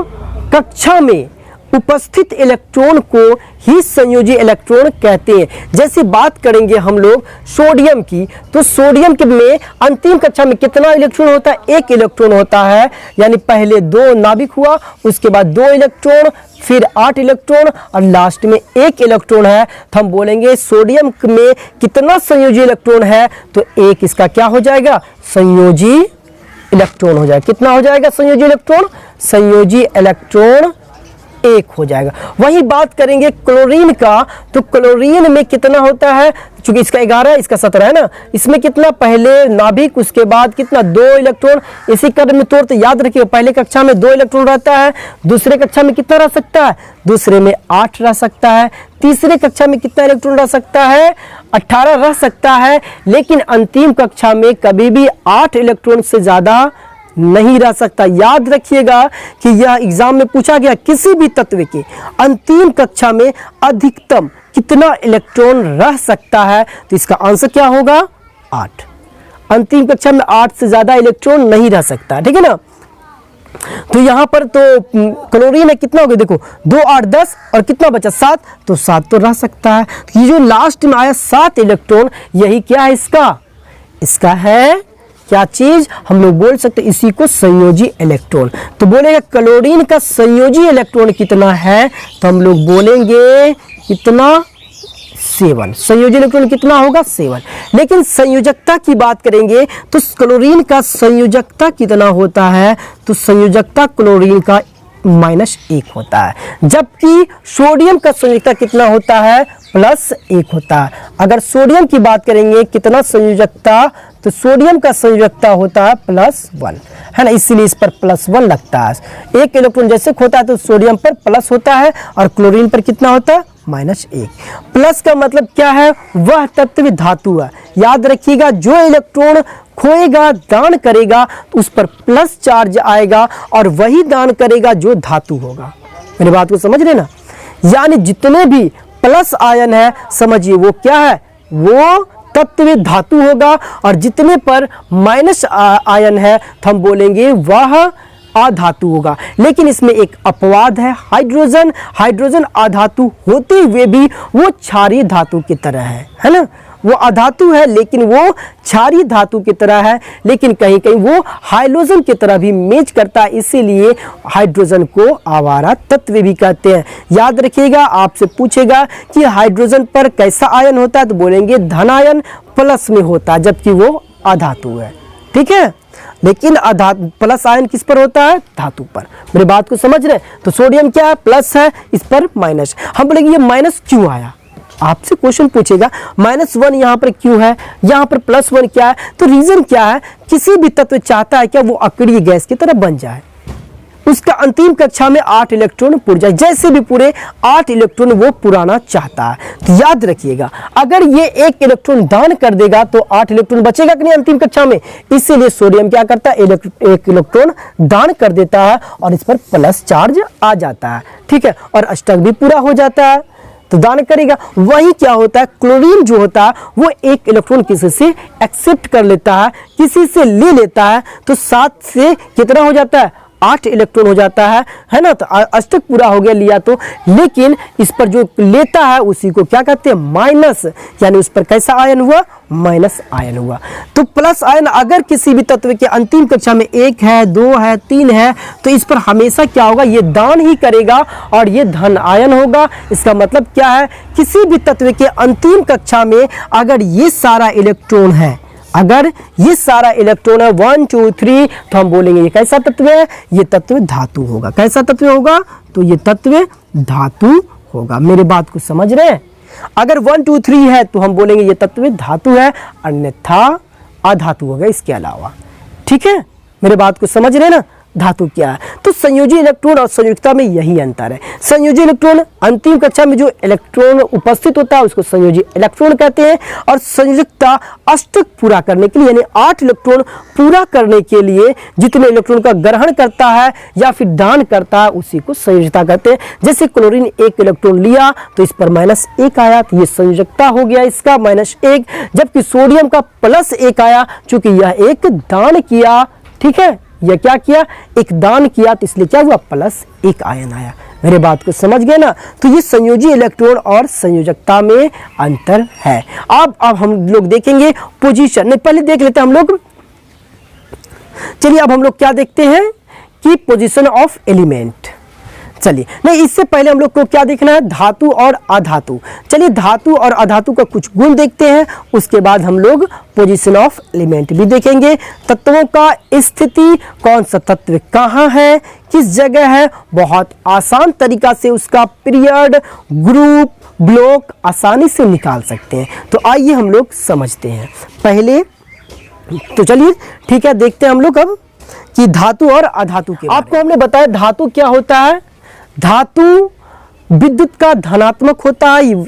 कक्षा में उपस्थित इलेक्ट्रॉन को ही संयोजी इलेक्ट्रॉन कहते हैं। जैसे बात करेंगे हम लोग सोडियम की, तो सोडियम के में अंतिम कक्षा में कितना इलेक्ट्रॉन होता है, एक इलेक्ट्रॉन होता है। यानी पहले 2 नाभिक हुआ, उसके बाद 2 इलेक्ट्रॉन, फिर 8 इलेक्ट्रॉन और लास्ट में 1 इलेक्ट्रॉन है। तो हम बोलेंगे सोडियम में कितना संयोजी इलेक्ट्रॉन है, तो 1 इसका क्या हो जाएगा, संयोजी इलेक्ट्रॉन हो जाएगा। कितना हो जाएगा संयोजी इलेक्ट्रॉन, संयोजी इलेक्ट्रॉन 1 हो जाएगा। वही बात करेंगे क्लोरीन का, तो क्लोरीन में कितना होता है, चूंकि इसका 11 इसका 17 है ना, इसमें कितना, पहले नाभिक उसके बाद कितना 2 इलेक्ट्रॉन। इसी क्रम में तौर तो याद रखिए, पहले कक्षा में 2 इलेक्ट्रॉन रहता है, दूसरे कक्षा में कितना रह सकता है, दूसरे में 8 रह सकता है, तीसरे कक्षा में कितना इलेक्ट्रॉन रह सकता है, 18 रह सकता है। लेकिन अंतिम कक्षा में कभी भी 8 इलेक्ट्रॉन से ज्यादा नहीं रह सकता। याद रखिएगा कि यह एग्जाम में पूछा गया, किसी भी तत्व के अंतिम कक्षा में अधिकतम कितना इलेक्ट्रॉन रह सकता है, तो इसका आंसर क्या होगा, 8। अंतिम कक्षा में 8 से ज्यादा इलेक्ट्रॉन नहीं रह सकता। ठीक है ना। तो यहां पर तो क्लोरीन है, कितना हो गया देखो, 2 8 10 और कितना बचा 7, तो 7 तो रह सकता है। तो ये जो लास्ट में आया 7 इलेक्ट्रॉन, यही क्या है इसका है क्या चीज हम लोग बोल सकते हैं, इसी को संयोजी इलेक्ट्रॉन। तो बोलेगा क्लोरीन का संयोजी इलेक्ट्रॉन कितना है, तो हम लोग बोलेंगे कितना, 7। संयोजी इलेक्ट्रॉन कितना होगा, 7। लेकिन संयोजकता की बात करेंगे तो क्लोरीन का संयोजकता कितना होता है, तो संयोजकता क्लोरीन का -1 होता है, जबकि सोडियम का संयोजकता कितना होता है, +1 होता है। अगर सोडियम की बात करेंगे कितना संयोजकता, तो सोडियम का संयोजकता होता है +1, है ना, इसीलिए इस पर +1 लगता है। एक इलेक्ट्रॉन जैसे खोता है तो सोडियम पर प्लस होता है और क्लोरीन पर कितना होता है, -1। प्लस का मतलब क्या है, वह तत्व धातु है। याद रखिएगा, जो इलेक्ट्रॉन खोएगा, दान करेगा, तो उस पर प्लस चार्ज आएगा और वही दान करेगा जो धातु होगा। मेरी बात को समझ रहे ना, यानी जितने भी प्लस आयन है समझिए वो क्या है, वो तत्व धातु होगा, और जितने पर माइनस आयन है तो हम बोलेंगे वह अधातु होगा। लेकिन इसमें एक अपवाद है, हाइड्रोजन अधातु होते हुए भी वो क्षारीय धातु की तरह है ना, वो अधातु है लेकिन वो क्षारीय धातु की तरह है, लेकिन कहीं कहीं वो हाइड्रोजन की तरह भी मैच करता है, इसीलिए हाइड्रोजन को आवारा तत्व भी कहते हैं। याद रखिएगा, आपसे पूछेगा कि हाइड्रोजन पर कैसा आयन होता है, तो बोलेंगे धन आयन प्लस में होता है, जबकि वो अधातु है, ठीक है। लेकिन प्लस आयन किस पर होता है, धातु पर। मेरी बात को समझ रहे, तो सोडियम क्या है, प्लस है, इस पर माइनस। हम बोलेंगे ये माइनस क्यों आया, आपसे क्वेश्चन पूछेगा -1 यहाँ पर क्यों है, यहाँ पर +1 क्या है, तो रीजन क्या है, किसी भी तत्व चाहता है क्या वो अक्रिय गैस की तरह बन जाए, उसका अंतिम कक्षा में 8 इलेक्ट्रॉन पुर जाए, जैसे भी पूरे 8 इलेक्ट्रॉन वो पुराना चाहता है। तो याद रखिएगा, अगर ये 1 इलेक्ट्रॉन दान कर देगा तो 8 इलेक्ट्रॉन बचेगा कि नहीं अंतिम कक्षा में, इसीलिए सोडियम क्या करता है, 1 इलेक्ट्रॉन दान कर देता है और इस पर प्लस चार्ज आ जाता है, ठीक है, और अष्टक भी पूरा हो जाता है, तो दान करेगा। वही क्या होता है, क्लोरीन जो होता है वो 1 इलेक्ट्रॉन किसी से एक्सेप्ट कर लेता है, किसी से ले लेता है, तो 7 से कितना हो जाता है, 8 इलेक्ट्रॉन हो जाता है ना, तो अष्टक पूरा हो गया लिया तो। लेकिन इस पर जो लेता है उसी को क्या कहते हैं, माइनस, यानी उस पर कैसा आयन हुआ, माइनस आयन हुआ। तो प्लस आयन अगर किसी भी तत्व के अंतिम कक्षा में 1 है, 2 है, 3 है, तो इस पर हमेशा क्या होगा, ये दान ही करेगा और ये धन आयन होगा। इसका मतलब क्या है, किसी भी तत्व के अंतिम कक्षा में अगर ये सारा इलेक्ट्रॉन है, अगर ये सारा इलेक्ट्रॉन है 1 2 3, तो हम बोलेंगे ये कैसा तत्व है, ये तत्व धातु होगा। कैसा तत्व होगा, तो ये तत्व धातु होगा। मेरे बात को समझ रहे हैं, अगर 1 2 3 है तो हम बोलेंगे ये तत्व धातु है, अन्यथा अधातु होगा इसके अलावा, ठीक है। मेरे बात को समझ रहे हैं ना, धातु क्या है, तो संयोजी इलेक्ट्रॉन और संयुक्तता में यही अंतर है। संयोजी इलेक्ट्रॉन अंतिम कक्षा में जो इलेक्ट्रॉन उपस्थित होता है उसको संयोजी इलेक्ट्रॉन कहते हैं, और संयुक्तता अष्टक पूरा करने के लिए, यानी 8 इलेक्ट्रॉन पूरा करने के लिए जितने इलेक्ट्रॉन का ग्रहण करता है या फिर दान करता है उसी को संयोजकता कहते हैं। जैसे क्लोरीन 1 इलेक्ट्रॉन लिया तो इस पर -1 आया, तो ये संयोजकता हो गया इसका -1, जबकि सोडियम का +1 आया, चूंकि यह एक दान किया, ठीक है, यह क्या किया, एक दान किया, तो इसलिए क्या हुआ, +1 आयन आया। मेरे बात को समझ गए ना, तो ये संयोजी इलेक्ट्रॉन और संयोजकता में अंतर है। अब हम लोग देखेंगे पोजीशन, नहीं पहले देख लेते हैं हम लोग, चलिए अब हम लोग क्या देखते हैं कि पोजीशन ऑफ एलिमेंट। चलिए नहीं, इससे पहले हम लोग को क्या देखना है, धातु और अधातु। चलिए धातु और अधातु का कुछ गुण देखते हैं, उसके बाद हम लोग पोजीशन ऑफ एलिमेंट भी देखेंगे। तत्वों का स्थिति, कौन सा तत्व कहाँ है, किस जगह है, बहुत आसान तरीका से उसका पीरियड, ग्रुप, ब्लॉक आसानी से निकाल सकते हैं। तो आइए हम लोग समझते हैं पहले, तो चलिए ठीक है, देखते हैं हम लोग अब कि धातु और अधातु के। आपको हमने बताया धातु क्या होता है, धातु विद्युत का धनात्मक होता है,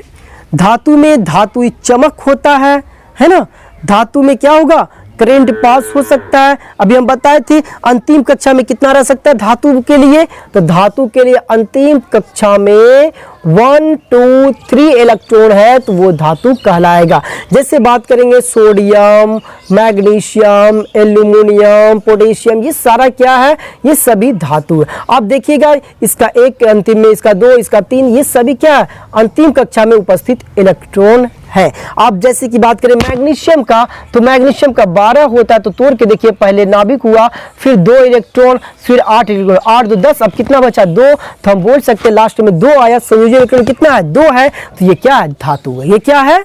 धातु में धातुई चमक होता है ना, धातु में क्या होगा, करंट पास हो सकता है। अभी हम बताए थे अंतिम कक्षा में कितना रह सकता है धातु के लिए, तो धातु के लिए अंतिम कक्षा में 1 2 3 इलेक्ट्रॉन है तो वो धातु कहलाएगा। जैसे बात करेंगे सोडियम, मैग्नीशियम, एल्यूमिनियम, पोटेशियम, ये सारा क्या है, ये सभी धातु है। आप देखिएगा इसका 1 अंतिम में, इसका 2, इसका 3, ये सभी क्या है, अंतिम कक्षा में उपस्थित इलेक्ट्रॉन है। आप जैसे कि बात करें मैग्नीशियम का, तो मैग्नीशियम का 12 होता है, तो तोड़ के देखिए, पहले नाभिक हुआ, फिर 2 इलेक्ट्रॉन, फिर 8 इलेक्ट्रॉन, 8 2 10, अब कितना बचा 2, तो हम बोल सकते हैं लास्ट में 2 आया, संयोजन इलेक्ट्रॉन कितना है 2 है, तो ये क्या है धातु है, ये क्या है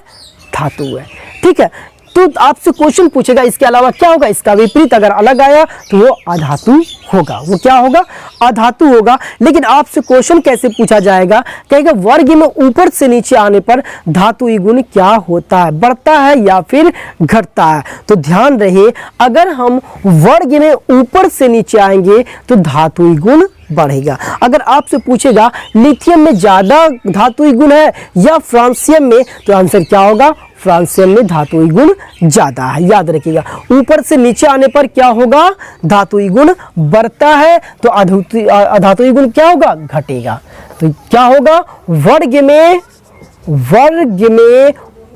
धातु है। ठीक है, तो आपसे क्वेश्चन पूछेगा इसके अलावा क्या होगा, इसका विपरीत अगर अलग आया तो वो अधातु होगा, वो क्या होगा अधातु होगा। लेकिन आपसे क्वेश्चन कैसे पूछा जाएगा, कहेगा वर्ग में ऊपर से नीचे आने पर धातुई गुण क्या होता है, बढ़ता है या फिर घटता है। तो ध्यान रहे, अगर हम वर्ग में ऊपर से नीचे आएंगे तो धातुई गुण बढ़ेगा। अगर आपसे पूछेगा लिथियम में ज्यादा धातुई गुण है या फ्रांसियम में, तो आंसर क्या होगा, फ्रांसियम में धातुई गुण ज्यादा है। याद रखिएगा, ऊपर से नीचे आने पर क्या होगा, धातुई गुण बढ़ता है, तो अधातुई गुण क्या होगा, घटेगा। तो क्या होगा, वर्ग में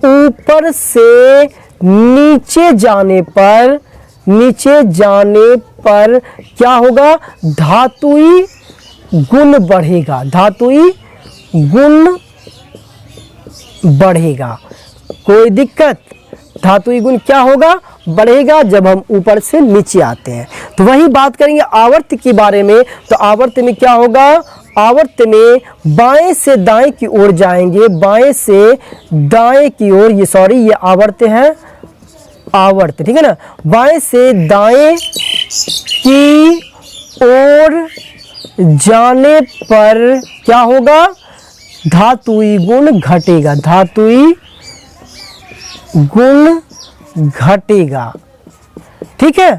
ऊपर से नीचे जाने पर क्या होगा, धातुई गुण बढ़ेगा, धातुई गुण बढ़ेगा। कोई दिक्कत, धातुई गुण क्या होगा, बढ़ेगा जब हम ऊपर से नीचे आते हैं। तो वही बात करेंगे आवर्त के बारे में। तो आवर्त में क्या होगा, आवर्त में बाएं से दाएं की ओर जाएंगे, बाएं से दाएं की ओर, ये आवर्त है, आवर्त, ठीक है ना। बाएं से दाएं की ओर जाने पर क्या होगा, धातुई गुण घटेगा, धातुई गुण घटेगा। ठीक है,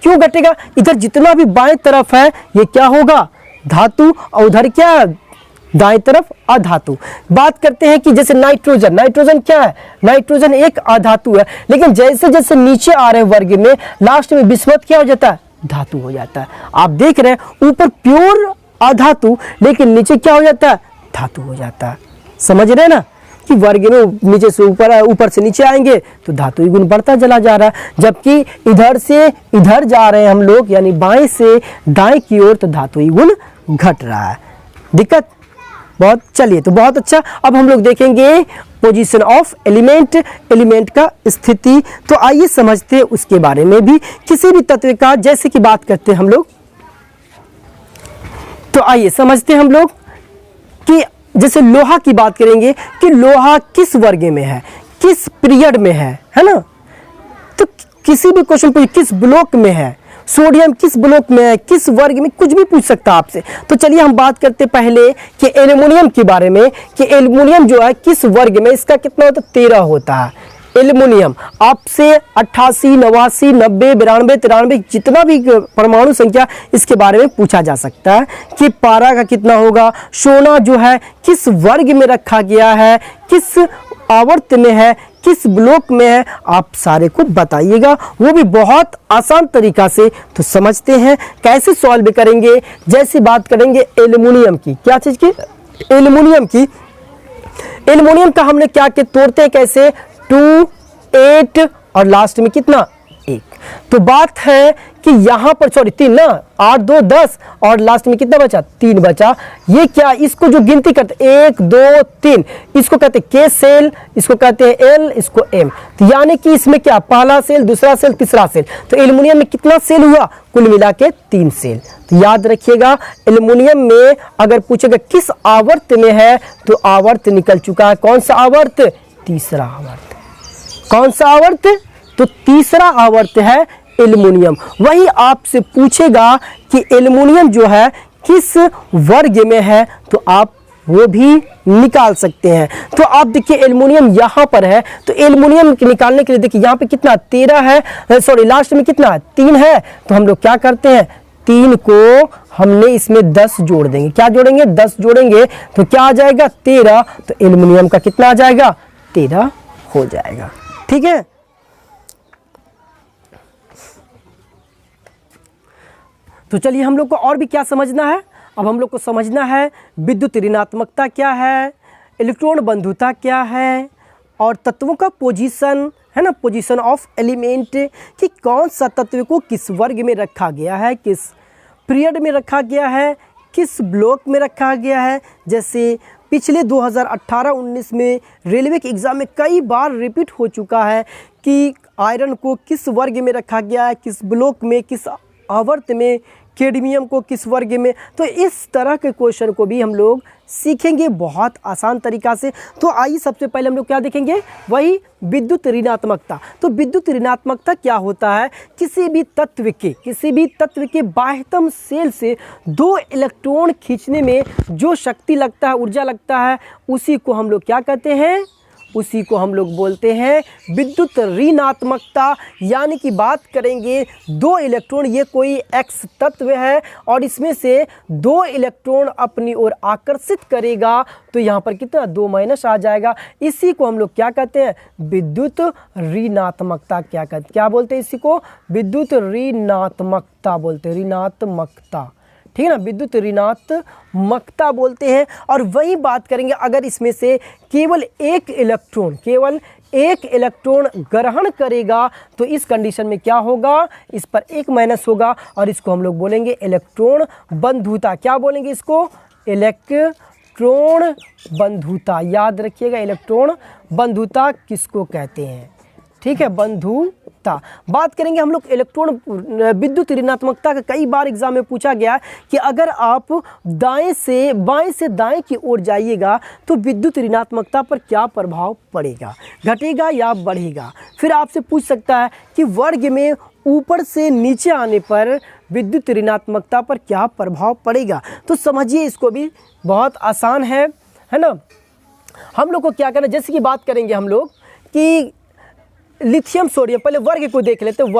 क्यों घटेगा, इधर जितना भी बाएं तरफ है ये क्या होगा, धातु, और उधर क्या, दाएं तरफ अधातु। बात करते हैं कि जैसे नाइट्रोजन, नाइट्रोजन क्या है, नाइट्रोजन एक अधातु है, लेकिन जैसे जैसे नीचे आ रहे हैं वर्ग में, लास्ट में विस्मत क्या हो जाता है, धातु हो जाता है। आप देख रहे हैं ऊपर प्योर अधातु, लेकिन नीचे क्या हो जाता है, धातु हो जाता है। समझ रहे हैं ना कि वर्ग में नीचे से ऊपर से नीचे आएंगे तो धातुई गुण बढ़ता चला जा रहा है, जबकि इधर से इधर जा रहे हैं हम लोग, यानी बाएं से दाएं की ओर, तो धातुई गुण घट रहा है। दिक्कत बहुत, चलिए तो बहुत अच्छा। अब हम लोग देखेंगे पोजीशन ऑफ एलिमेंट, एलिमेंट का स्थिति। तो आइए समझते हैं उसके बारे में भी, किसी भी तत्व का जैसे कि बात करते हैं हम लोग। तो आइए समझते हैं हम लोग कि जैसे लोहा की बात करेंगे कि लोहा किस वर्ग में है, किस पीरियड में है ना। तो किसी भी क्वेश्चन पूछे किस ब्लॉक में है, सोडियम किस ब्लॉक में है, किस वर्ग में, कुछ भी पूछ सकता है आपसे। तो चलिए हम बात करते पहले कि एल्युमिनियम के बारे में, कि एल्युमिनियम जो है किस वर्ग में, इसका कितना होता है, 13 होता है एल्युमिनियम। आपसे 88, 89, 90, 92, 93 जितना भी परमाणु संख्या इसके बारे में पूछा जा सकता है कि पारा का कितना होगा, सोना जो है किस वर्ग में रखा गया है, किस आवर्त में है, किस ब्लॉक में है, आप सारे को बताइएगा, वो भी बहुत आसान तरीका से। तो समझते हैं कैसे सॉल्व करेंगे। जैसे बात करेंगे एल्युमिनियम की, क्या चीज की, एल्युमिनियम की। एल्युमिनियम का हमने क्या के तोड़ते हैं कैसे, 2, 8 और लास्ट में कितना 1। तो बात है कि यहाँ पर 3 ना, 8 2 10 और लास्ट में कितना बचा, 3 बचा। ये क्या, इसको जो गिनती करते 1 2 3, इसको कहते हैं के सेल, इसको कहते हैं एल, इसको एम। तो यानी कि इसमें क्या, पहला सेल, दूसरा सेल, तीसरा सेल। तो एल्युमिनियम में कितना सेल हुआ, कुल मिला के 3 सेल। तो याद रखिएगा एल्युमिनियम में अगर पूछेगा किस आवर्त में है, तो आवर्त निकल चुका है, कौन सा आवर्त, तीसरा आवर्त। कौन सा आवर्त, तो तीसरा आवर्त है एल्युमिनियम। वही आपसे पूछेगा कि एल्युमिनियम जो है किस वर्ग में है, तो आप वो भी निकाल सकते हैं। तो आप देखिए एल्युमिनियम यहाँ पर है, तो एल्युमिनियम निकालने के लिए देखिए यहाँ पे कितना 13 है, सॉरी लास्ट में कितना 3 है। तो हम लोग क्या करते हैं, 3 को हमने इसमें 10 जोड़ देंगे, क्या जोड़ेंगे, 10 जोड़ेंगे, तो क्या आ जाएगा 13। तो एल्युमिनियम का कितना आ जाएगा, 13 हो जाएगा। ठीक है, तो चलिए हम लोग को और भी क्या समझना है। अब हम लोग को समझना है विद्युत ऋणात्मकता क्या है, इलेक्ट्रॉन बंधुता क्या है, और तत्वों का पोजीशन है ना, पोजीशन ऑफ एलिमेंट, कि कौन सा तत्व को किस वर्ग में रखा गया है, किस पीरियड में रखा गया है, किस ब्लॉक में रखा गया है। जैसे पिछले 2018-19 में रेलवे के एग्ज़ाम में कई बार रिपीट हो चुका है कि आयरन को किस वर्ग में रखा गया है, किस ब्लॉक में, किस आवर्त में, कैडमियम को किस वर्ग में। तो इस तरह के क्वेश्चन को भी हम लोग सीखेंगे बहुत आसान तरीक़ा से। तो आइए सबसे पहले हम लोग क्या देखेंगे, वही विद्युत ऋणात्मकता। तो विद्युत ऋणात्मकता क्या होता है, किसी भी तत्व के बाह्यतम सेल से 2 इलेक्ट्रॉन खींचने में जो शक्ति लगता है, ऊर्जा लगता है, उसी को हम लोग क्या कहते हैं, उसी को हम लोग बोलते हैं विद्युत ऋणात्मकता। यानी कि बात करेंगे 2 इलेक्ट्रॉन, ये कोई एक्स तत्व है और इसमें से 2 इलेक्ट्रॉन अपनी ओर आकर्षित करेगा, तो यहाँ पर कितना 2 माइनस आ जाएगा। इसी को हम लोग क्या कहते हैं, विद्युत ऋणात्मकता। क्या बोलते हैं इसी को, विद्युत ऋणात्मकता बोलते हैं, ऋणात्मकता, ठीक है ना, विद्युत ऋणात्मकता बोलते हैं। और वही बात करेंगे अगर इसमें से केवल एक इलेक्ट्रॉन ग्रहण करेगा, तो इस कंडीशन में क्या होगा, इस पर 1 माइनस होगा और इसको हम लोग बोलेंगे इलेक्ट्रॉन बंधुता। क्या बोलेंगे इसको, इलेक्ट्रॉन बंधुता। याद रखिएगा, इलेक्ट्रॉन बंधुता किसको कहते हैं, ठीक है, बंधुता। बात करेंगे हम लोग इलेक्ट्रॉन विद्युत ऋणात्मकता का। कई बार एग्जाम में पूछा गया कि अगर आप बाएं से दाएं की ओर जाइएगा तो विद्युत ऋणात्मकता पर क्या प्रभाव पड़ेगा, घटेगा या बढ़ेगा। फिर आपसे पूछ सकता है कि वर्ग में ऊपर से नीचे आने पर विद्युत ऋणात्मकता पर क्या प्रभाव पड़ेगा। तो समझिए, इसको भी बहुत आसान है ना। हम लोग को क्या करना, जैसे कि बात करेंगे हम लोग कि लिथियम सोडियम, पहले वर्ग को देख लेते हैं।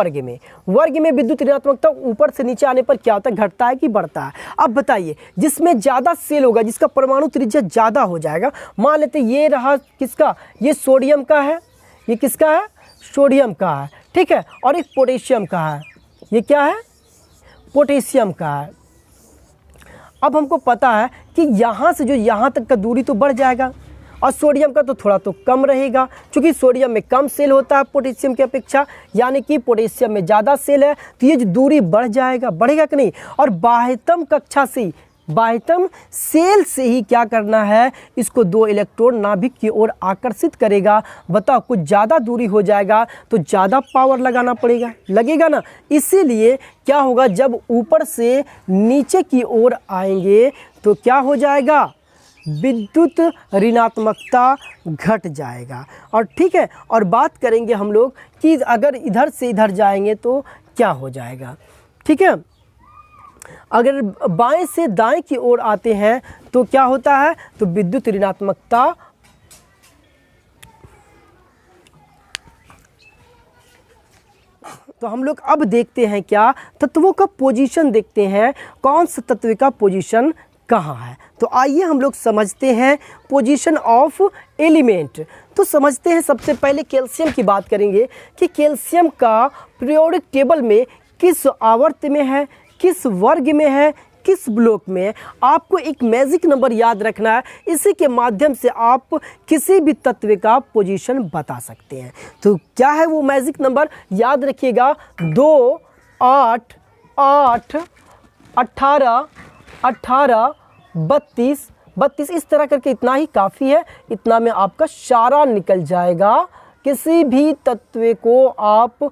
वर्ग में विद्युत ऋणात्मकता ऊपर से नीचे आने पर क्या होता है, घटता है कि बढ़ता है। अब बताइए, जिसमें ज़्यादा सेल होगा, जिसका परमाणु त्रिज्या ज़्यादा हो जाएगा, मान लेते ये रहा किसका, ये सोडियम का है, ये किसका है, सोडियम का है, ठीक है, और एक पोटेशियम का है, ये क्या है, पोटेशियम का है। अब हमको पता है कि यहाँ से जो यहाँ तक का दूरी तो बढ़ जाएगा और सोडियम का तो थोड़ा तो कम रहेगा, क्योंकि सोडियम में कम सेल होता है पोटेशियम की अपेक्षा, यानी कि पोटेशियम में ज़्यादा सेल है, तो ये जो दूरी बढ़ जाएगा, बढ़ेगा कि नहीं। और बाह्यतम सेल से ही क्या करना है, इसको 2 इलेक्ट्रॉन नाभिक की ओर आकर्षित करेगा। बताओ, कुछ ज़्यादा दूरी हो जाएगा तो ज़्यादा पावर लगाना पड़ेगा, लगेगा ना। इसीलिए क्या होगा, जब ऊपर से नीचे की ओर आएंगे तो क्या हो जाएगा, विद्युत ऋणात्मकता घट जाएगा। और ठीक है, और बात करेंगे हम लोग कि अगर इधर से इधर जाएंगे तो क्या हो जाएगा, ठीक है। अगर बाएं से दाएं की ओर आते हैं तो क्या होता है, तो विद्युत ऋणात्मकता तो हम लोग अब देखते हैं क्या, तत्वों का पोजीशन देखते हैं, कौन सा तत्व का पोजीशन कहाँ है। तो आइए हम लोग समझते हैं पोजीशन ऑफ एलिमेंट। तो समझते हैं, सबसे पहले कैल्शियम की बात करेंगे कि कैल्शियम का पीरियोडिक टेबल में किस आवर्त में है, किस वर्ग में है, किस ब्लॉक में है। आपको एक मैजिक नंबर याद रखना है, इसी के माध्यम से आप किसी भी तत्व का पोजीशन बता सकते हैं। तो क्या है वो मैजिक नंबर, याद रखिएगा, 2, 8, 8, 18, 18, 32, 32, इस तरह करके इतना ही काफ़ी है। इतना में आपका सारा निकल जाएगा, किसी भी तत्व को आप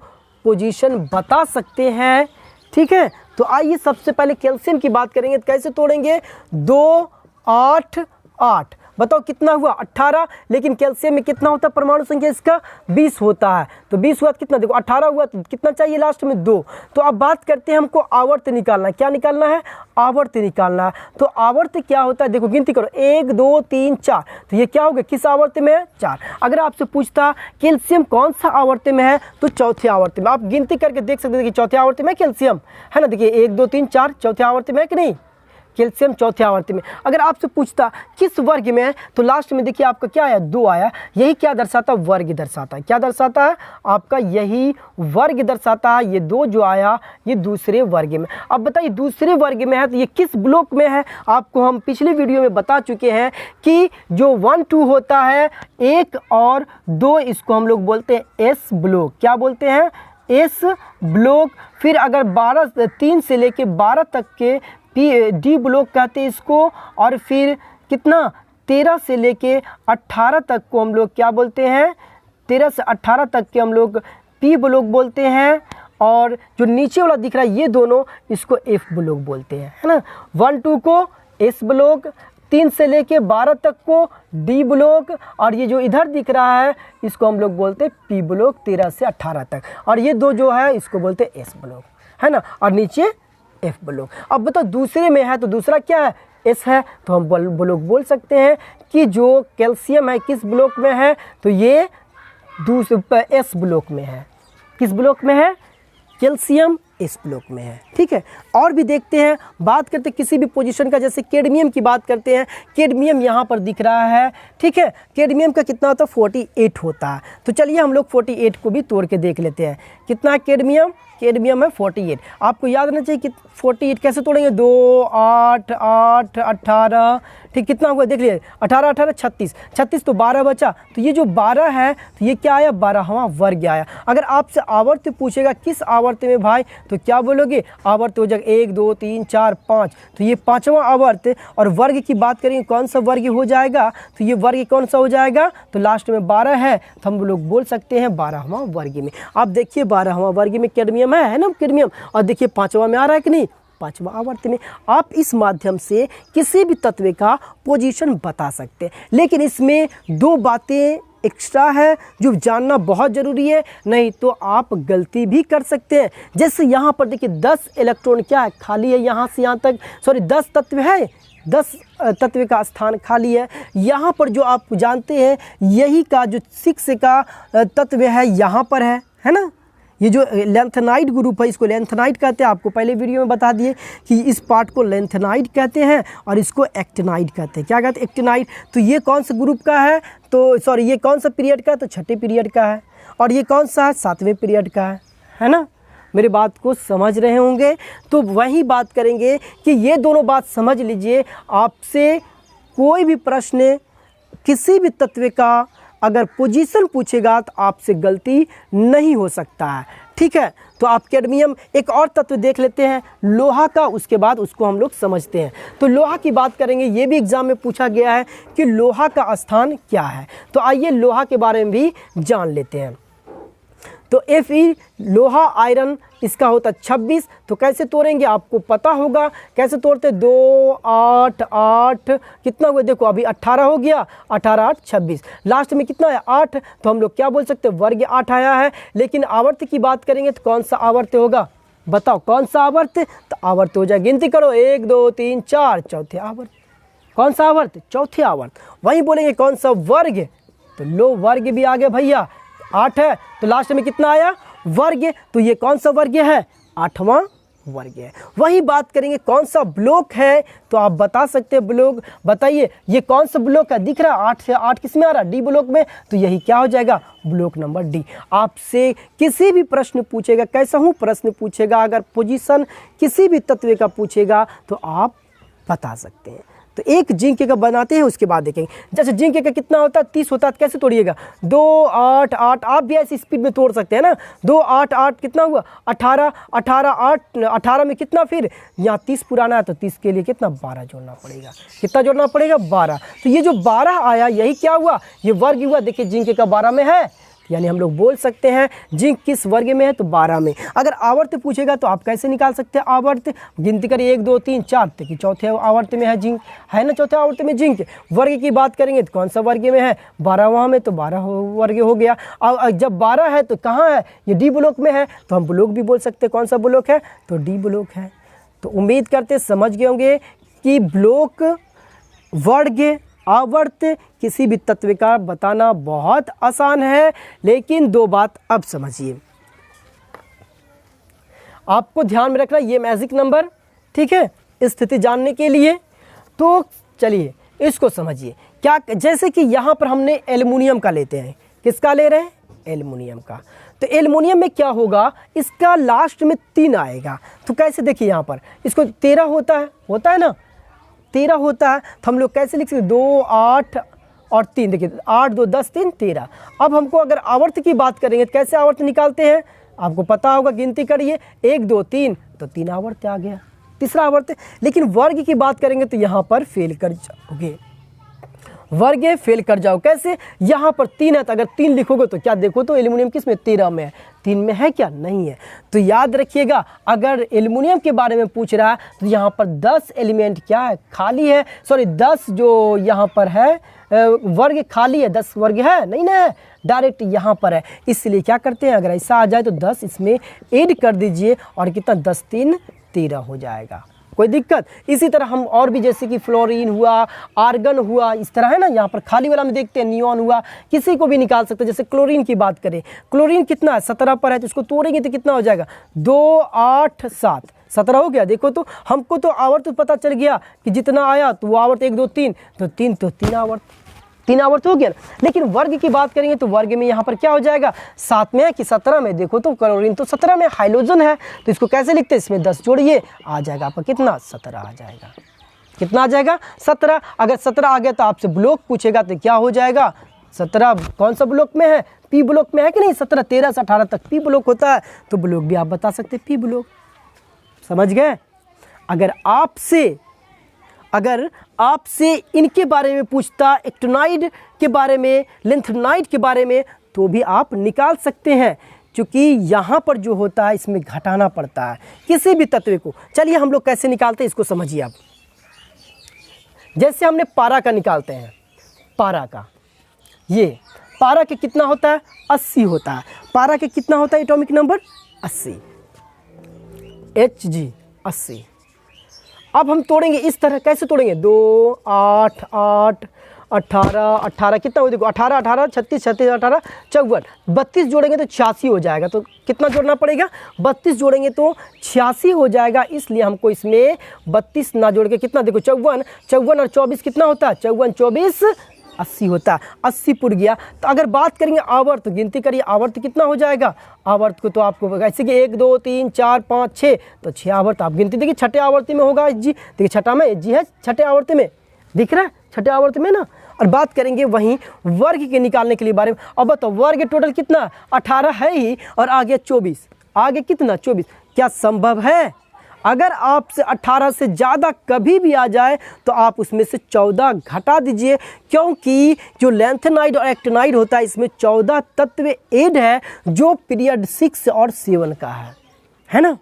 पोजीशन बता सकते हैं, ठीक है। तो आइए सबसे पहले कैल्शियम की बात करेंगे, तो कैसे तोड़ेंगे, 2, 8, 8, बताओ कितना हुआ, 18, लेकिन कैल्शियम में कितना होता है परमाणु संख्या, इसका 20 होता है। तो 20 हुआ तो कितना, देखो 18 हुआ तो कितना चाहिए लास्ट में, 2। तो अब बात करते हैं, हमको आवर्त निकालना है। क्या निकालना है, आवर्त निकालना है। तो आवर्त क्या होता है, देखो गिनती करो, 1, 2, 3, 4, तो ये क्या हो गया, किस आवर्त में है, 4। अगर आपसे पूछता कैल्शियम कौन सा आवर्त में है, तो चौथे आवर्त में। आप गिनती करके देख सकते हैं कि चौथे आवर्त में कैल्शियम है ना, देखिए 1, 2, 3, 4 चौथे आवर्त में है कि नहीं, कैल्शियम चौथे आवर्त में। अगर आपसे पूछता किस वर्ग में है, तो लास्ट में देखिए आपका क्या आया, 2 आया। यही क्या दर्शाता है, वर्ग दर्शाता है। क्या दर्शाता है आपका, यही वर्ग दर्शाता है। ये 2 जो आया ये दूसरे वर्ग में। अब बताइए दूसरे वर्ग में है तो ये किस ब्लॉक में है। आपको हम पिछले वीडियो में बता चुके हैं कि जो 1, 2 होता है, 1 और 2, इसको हम लोग बोलते हैं एस ब्लॉक। क्या बोलते हैं, एस ब्लॉक। फिर अगर 3 से लेके 12 तक के डी ब्लॉक कहते हैं इसको। और फिर कितना, 13 से लेके 18 तक को हम लोग क्या बोलते हैं, 13 से 18 तक के हम लोग पी ब्लॉक बोलते हैं। और जो नीचे वाला दिख रहा है ये दोनों, इसको एफ ब्लॉक बोलते हैं, है ना। 1 2 को एस ब्लॉक, 3 से लेके 12 तक को डी ब्लॉक, और ये जो इधर दिख रहा है इसको हम लोग बोलते हैं पी ब्लॉक 13 से 18 तक, और ये दो जो है इसको बोलते हैं एस ब्लॉक, है ना। और नीचे एफ ब्लॉक। अब बताओ दूसरे में है तो दूसरा क्या है, एस है, तो हम ब्लॉक बोल सकते हैं कि जो कैल्शियम है किस ब्लॉक में है, तो ये दूसरे एस ब्लॉक में है। किस ब्लॉक में है, कैल्शियम इस ब्लॉक में है, ठीक है। और भी देखते हैं, बात करते हैं किसी भी पोजीशन का, जैसे कैडमियम की बात करते हैं। कैडमियम यहाँ पर दिख रहा है, ठीक है। कैडमियम का कितना होता है, 48 होता है। तो चलिए हम लोग 48 को भी तोड़ के देख लेते हैं। कितना है कैडमियम, कैडमियम है 48। आपको याद रहना चाहिए कि 48 कैसे तोड़ेंगे, 2 8 8 18, ठीक, कितना हुआ देख लीजिए, 18 18 36, 36 तो 12 बचा। तो ये जो 12 है तो ये क्या आया, 12वां वर्ग आया। अगर आपसे आवर्त पूछेगा किस आवर्त में भाई, तो क्या बोलोगे, आवर्त हो जाएगा 1 2 3 4 5, तो ये 5वां आवर्त। और वर्ग की बात करेंगे कौन सा वर्ग हो जाएगा, तो ये वर्ग कौन सा हो जाएगा, तो लास्ट में 12 है तो हम लोग बोल सकते हैं 12वां वर्ग में। आप देखिए 12वां वर्ग में कैडमियम है ना, कैडमियम, और देखिए 5वां में आ रहा है कि नहीं, 5वां आवर्त में। आप इस माध्यम से किसी भी तत्व का पोजीशन बता सकते हैं, लेकिन इसमें 2 बातें एक्स्ट्रा है जो जानना बहुत ज़रूरी है, नहीं तो आप गलती भी कर सकते हैं। जैसे यहाँ पर देखिए 10 इलेक्ट्रॉन क्या है, खाली है, यहाँ से यहाँ तक, सॉरी 10 तत्व है, 10 तत्व का स्थान खाली है। यहाँ पर जो आप जानते हैं यही का जो 6 का तत्व है यहाँ पर है ना। ये जो लेंथेनाइड ग्रुप है इसको लेंथेनाइड कहते हैं, आपको पहले वीडियो में बता दिए कि इस पार्ट को लेंथेनाइड कहते हैं और इसको एक्टिनाइड कहते हैं। क्या कहते हैं, एक्टिनाइड। तो ये कौन सा ग्रुप का है, तो सॉरी ये कौन सा पीरियड का है, तो छठे पीरियड का है। और ये कौन सा है, 7वें पीरियड का है ना। मेरी बात को समझ रहे होंगे। तो वही बात करेंगे कि ये दोनों बात समझ लीजिए। आपसे कोई भी प्रश्न किसी भी तत्व का अगर पोजीशन पूछेगा तो आपसे गलती नहीं हो सकता है, ठीक है। तो आप कैडमियम, एक और तत्व देख लेते हैं लोहा का, उसके बाद उसको हम लोग समझते हैं। तो लोहा की बात करेंगे, ये भी एग्जाम में पूछा गया है कि लोहा का स्थान क्या है। तो आइए लोहा के बारे में भी जान लेते हैं। तो Fe लोहा आयरन इसका होता 26। तो कैसे तोड़ेंगे आपको पता होगा कैसे तोड़ते, 2 8 8 कितना हुआ, देखो अभी 18 हो गया, 18 8 26, लास्ट में कितना है 8। तो हम लोग क्या बोल सकते हैं, वर्ग 8 आया है। लेकिन आवर्त की बात करेंगे तो कौन सा आवर्त होगा, बताओ कौन सा आवर्त, तो आवर्त हो जाए, गिनती करो 1 2 3 4, चौथे आवर्त। कौन सा आवर्त, चौथे आवर्त। वहीं बोलेंगे कौन सा वर्ग, तो लो वर्ग भी आ गया भैया, 8 है तो लास्ट में कितना आया, वर्ग। तो ये कौन सा वर्ग है, 8वां वर्ग है। वही बात करेंगे कौन सा ब्लॉक है, तो आप बता सकते हैं ब्लॉक, बताइए ये कौन सा ब्लॉक है, दिख रहा है 8 से 8 किस में आ रहा है, डी ब्लॉक में। तो यही क्या हो जाएगा, ब्लॉक नंबर डी। आपसे किसी भी प्रश्न पूछेगा, कैसा हूँ प्रश्न पूछेगा, अगर पोजीशन किसी भी तत्व का पूछेगा तो आप बता सकते हैं। तो एक जिंक का बनाते हैं उसके बाद देखेंगे। जैसे जिंक का कितना होता है, 30 होता है, कैसे तोड़िएगा, 2 8 8, आप भी ऐसी स्पीड में तोड़ सकते हैं ना। 2 8 8 कितना हुआ, 18 18 8, 18 में कितना, फिर यहाँ 30 पुराना है तो 30 के लिए कितना 12 जोड़ना पड़ेगा, कितना जोड़ना पड़ेगा 12। तो ये जो 12 आया यही क्या हुआ, ये वर्ग हुआ। देखिए जिंक का 12 में है, यानी हम लोग बोल सकते हैं जिंक किस वर्ग में है, तो 12 में। अगर आवर्त पूछेगा तो आप कैसे निकाल सकते हैं आवर्त, गिनती करिए 1 2 3 4, कि चौथे आवर्त में है जिंक, है ना, चौथे आवर्त में जिंक। वर्ग की बात करेंगे तो कौन सा वर्ग में है, 12वां में, तो 12 वर्ग हो गया। और जब 12 है तो कहाँ है, ये डी ब्लॉक में है, तो हम ब्लॉक भी बोल सकते हैं कौन सा ब्लॉक है, तो डी ब्लॉक है। तो उम्मीद करते समझ गए होंगे कि ब्लॉक, वर्ग, आवर्त किसी भी तत्व का बताना बहुत आसान है। लेकिन 2 बात अब समझिए, आपको ध्यान में रखना ये मैजिक नंबर, ठीक है, स्थिति जानने के लिए। तो चलिए इसको समझिए क्या, जैसे कि यहाँ पर हमने एल्युमिनियम का लेते हैं, किसका ले रहे हैं, एल्युमिनियम का। तो एल्युमिनियम में क्या होगा, इसका लास्ट में 3 आएगा। तो कैसे, देखिए यहाँ पर इसको 13 होता है ना, 13 होता है। तो हम लोग कैसे लिख सकते, 2 8 और 3, देखिए 8 2 10 3 13। अब हमको अगर आवर्त की बात करेंगे तो कैसे आवर्त निकालते हैं, आपको पता होगा, गिनती करिए 1 2 3, तो 3 आवर्त आ गया, तीसरा आवर्त। लेकिन वर्ग की बात करेंगे तो यहाँ पर फेल कर जाओगे। वर्ग फेल कर जाओ। कैसे? यहाँ पर 3 है तो अगर 3 लिखोगे तो क्या देखो तो एल्युमिनियम किस में 13 में है, 3 में है क्या? नहीं है। तो याद रखिएगा अगर एल्युमिनियम के बारे में पूछ रहा है तो यहाँ पर 10 एलिमेंट क्या है? खाली है। सॉरी 10 जो यहाँ पर है वर्ग खाली है, 10 वर्ग है नहीं ना, डायरेक्ट यहाँ पर है। इसलिए क्या करते हैं अगर ऐसा आ जाए तो 10 इसमें ऐड कर दीजिए और कितना 10 3 13 हो जाएगा। कोई दिक्कत? इसी तरह हम और भी जैसे कि फ्लोरीन हुआ, आर्गन हुआ, इस तरह है ना, यहाँ पर खाली वाला में देखते हैं नियॉन हुआ, किसी को भी निकाल सकते हैं। जैसे क्लोरीन की बात करें, क्लोरीन कितना है 17 पर है तो इसको तोड़ेंगे तो कितना हो जाएगा 2 8 7 17 हो गया। देखो तो हमको तो आवर्त पता चल गया कि जितना आया तो वो आवर्त 1 2 3 तो 3 आवर्त, 3 आवर्त हो गया। लेकिन वर्ग की बात करेंगे तो वर्ग में यहाँ पर क्या हो जाएगा 7 में है कि 17 में? देखो तो क्लोरीन तो 17 में, हाइड्रोजन है तो इसको कैसे लिखते हैं? इसमें 10 जोड़िए, आ जाएगा आपका कितना 17 आ जाएगा। कितना आ जाएगा 17। अगर 17 आ गया तो आपसे ब्लॉक पूछेगा तो क्या हो जाएगा 17 कौन सा ब्लॉक में है? पी ब्लॉक में है कि नहीं? 17 13 से 18 तक पी ब्लॉक होता है तो ब्लॉक भी आप बता सकते हैं पी ब्लॉक। समझ गए? अगर आपसे इनके बारे में पूछता, एक्टिनाइड के बारे में, लिंथेनाइड के बारे में, तो भी आप निकाल सकते हैं क्योंकि यहाँ पर जो होता है इसमें घटाना पड़ता है किसी भी तत्व को। चलिए हम लोग कैसे निकालते हैं इसको समझिए आप। जैसे हमने पारा का निकालते हैं, पारा का ये पारा के कितना होता है 80 होता है। पारा के कितना होता है एटॉमिक नंबर 80, Hg 80। अब हम तोड़ेंगे इस तरह, कैसे तोड़ेंगे 2 8 8 18 18 कितना हो देखो 18 18 36 36 18 54 32 जोड़ेंगे तो 86 हो जाएगा। तो कितना जोड़ना पड़ेगा 32 जोड़ेंगे तो 86 हो जाएगा। इसलिए हमको इसमें 32 ना जोड़ के कितना देखो 54 54 और 24 कितना होता है 54 24 80 होता है। 80 पुर गया। तो अगर बात करेंगे आवर्त, गिनती करिए आवर्त कितना हो जाएगा। आवर्त को तो आपको ऐसे कि 1 2 3 4 5 6 तो 6 आवर्त आप गिनती देखिए छठे आवर्ती में होगा Hg। देखिए छठा में Hg है, छठे आवर्ती में दिख रहा है, छठे आवर्ती में ना। और बात करेंगे वहीं वर्ग के निकालने के लिए बारे में। अब बताओ वर्ग टोटल कितना 18 है ही और आगे 24, आगे कितना 24। क्या संभव है? अगर आपसे 18 से ज़्यादा कभी भी आ जाए तो आप उसमें से 14 घटा दीजिए क्योंकि जो लैंथेनाइड और एक्टिनाइड होता है इसमें 14 तत्व ऐड है जो पीरियड 6 और 7 का है ना।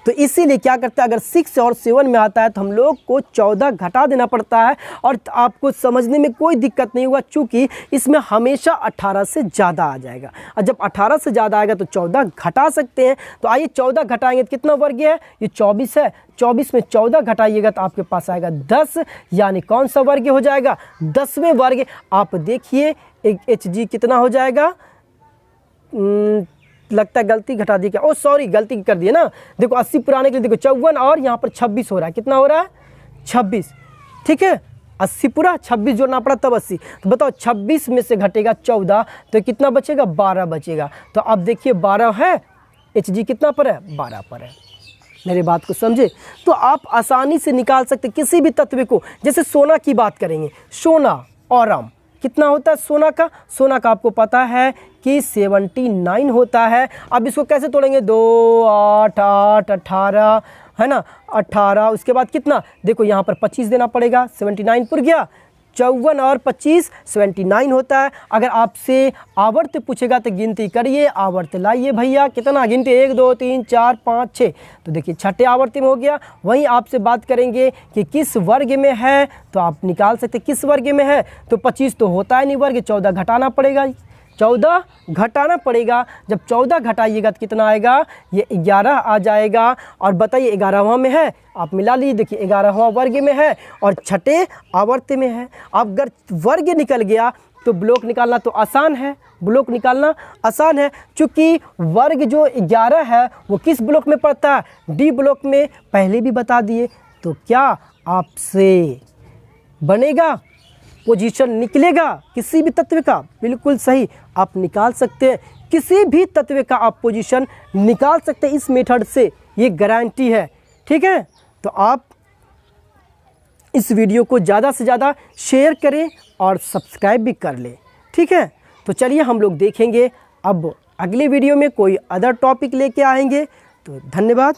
तो इसीलिए क्या करता है अगर 6 और 7 में आता है तो हम लोग को 14 घटा देना पड़ता है और आपको समझने में कोई दिक्कत नहीं होगा चूँकि इसमें हमेशा 18 से ज़्यादा आ जाएगा। और जब 18 से ज़्यादा आएगा तो 14 घटा सकते हैं। तो आइए 14 घटाएंगे तो कितना वर्ग है? ये 24 है। 24 में 14 घटाइएगा तो आपके पास आएगा 10, यानी कौन सा वर्ग हो जाएगा 10वें वर्ग। आप देखिए Hg कितना हो जाएगा, लगता है गलती घटा दी क्या, ओ सॉरी गलती कर दी है ना। देखो 80 पुराने के लिए देखो 54 और यहाँ पर 26 हो रहा है। कितना हो रहा है 26, ठीक है 80 पूरा 26 जोड़ना पड़ा तब 80। तो बताओ 26 में से घटेगा 14 तो कितना बचेगा 12 बचेगा। तो अब देखिए 12 है, Hg कितना पर है 12 पर है। मेरे बात को समझे? तो आप आसानी से निकाल सकते किसी भी तत्व को। जैसे सोना की बात करेंगे, सोना औरम कितना होता है सोना का? सोना का आपको पता है कि 79 होता है। अब इसको कैसे तोड़ेंगे 2 8 8 18 है ना 18, उसके बाद कितना देखो यहाँ पर 25 देना पड़ेगा, 79 पुर गया। 54 और 25 79 होता है। अगर आपसे आवर्त पूछेगा तो गिनती करिए, आवर्त लाइए भैया, कितना गिनती 1 2 3 4 5 6 तो देखिए छठे आवर्ती में हो गया। वहीं आपसे बात करेंगे कि किस वर्ग में है तो आप निकाल सकते किस वर्ग में है। तो 25 तो होता है नहीं वर्ग, 14 घटाना पड़ेगा, 14 घटाना पड़ेगा। जब 14 घटाइएगा तो कितना आएगा ये 11 आ जाएगा। और बताइए 11वां में है, आप मिला लीजिए, देखिए 11वां वर्ग में है और छठे आवर्त में है। अब अगर वर्ग निकल गया तो ब्लॉक निकालना तो आसान है, ब्लॉक निकालना आसान है चूँकि वर्ग जो 11 है वो किस ब्लॉक में पड़ता है डी ब्लॉक में, पहले भी बता दिए। तो क्या आपसे बनेगा पोजीशन निकलेगा किसी भी तत्व का? बिल्कुल सही, आप निकाल सकते हैं किसी भी तत्व का, आप पोजीशन निकाल सकते हैं इस मेथड से, ये गारंटी है। ठीक है, तो आप इस वीडियो को ज़्यादा से ज़्यादा शेयर करें और सब्सक्राइब भी कर लें। ठीक है, तो चलिए हम लोग देखेंगे अब अगले वीडियो में कोई अदर टॉपिक लेके आएंगे। तो धन्यवाद।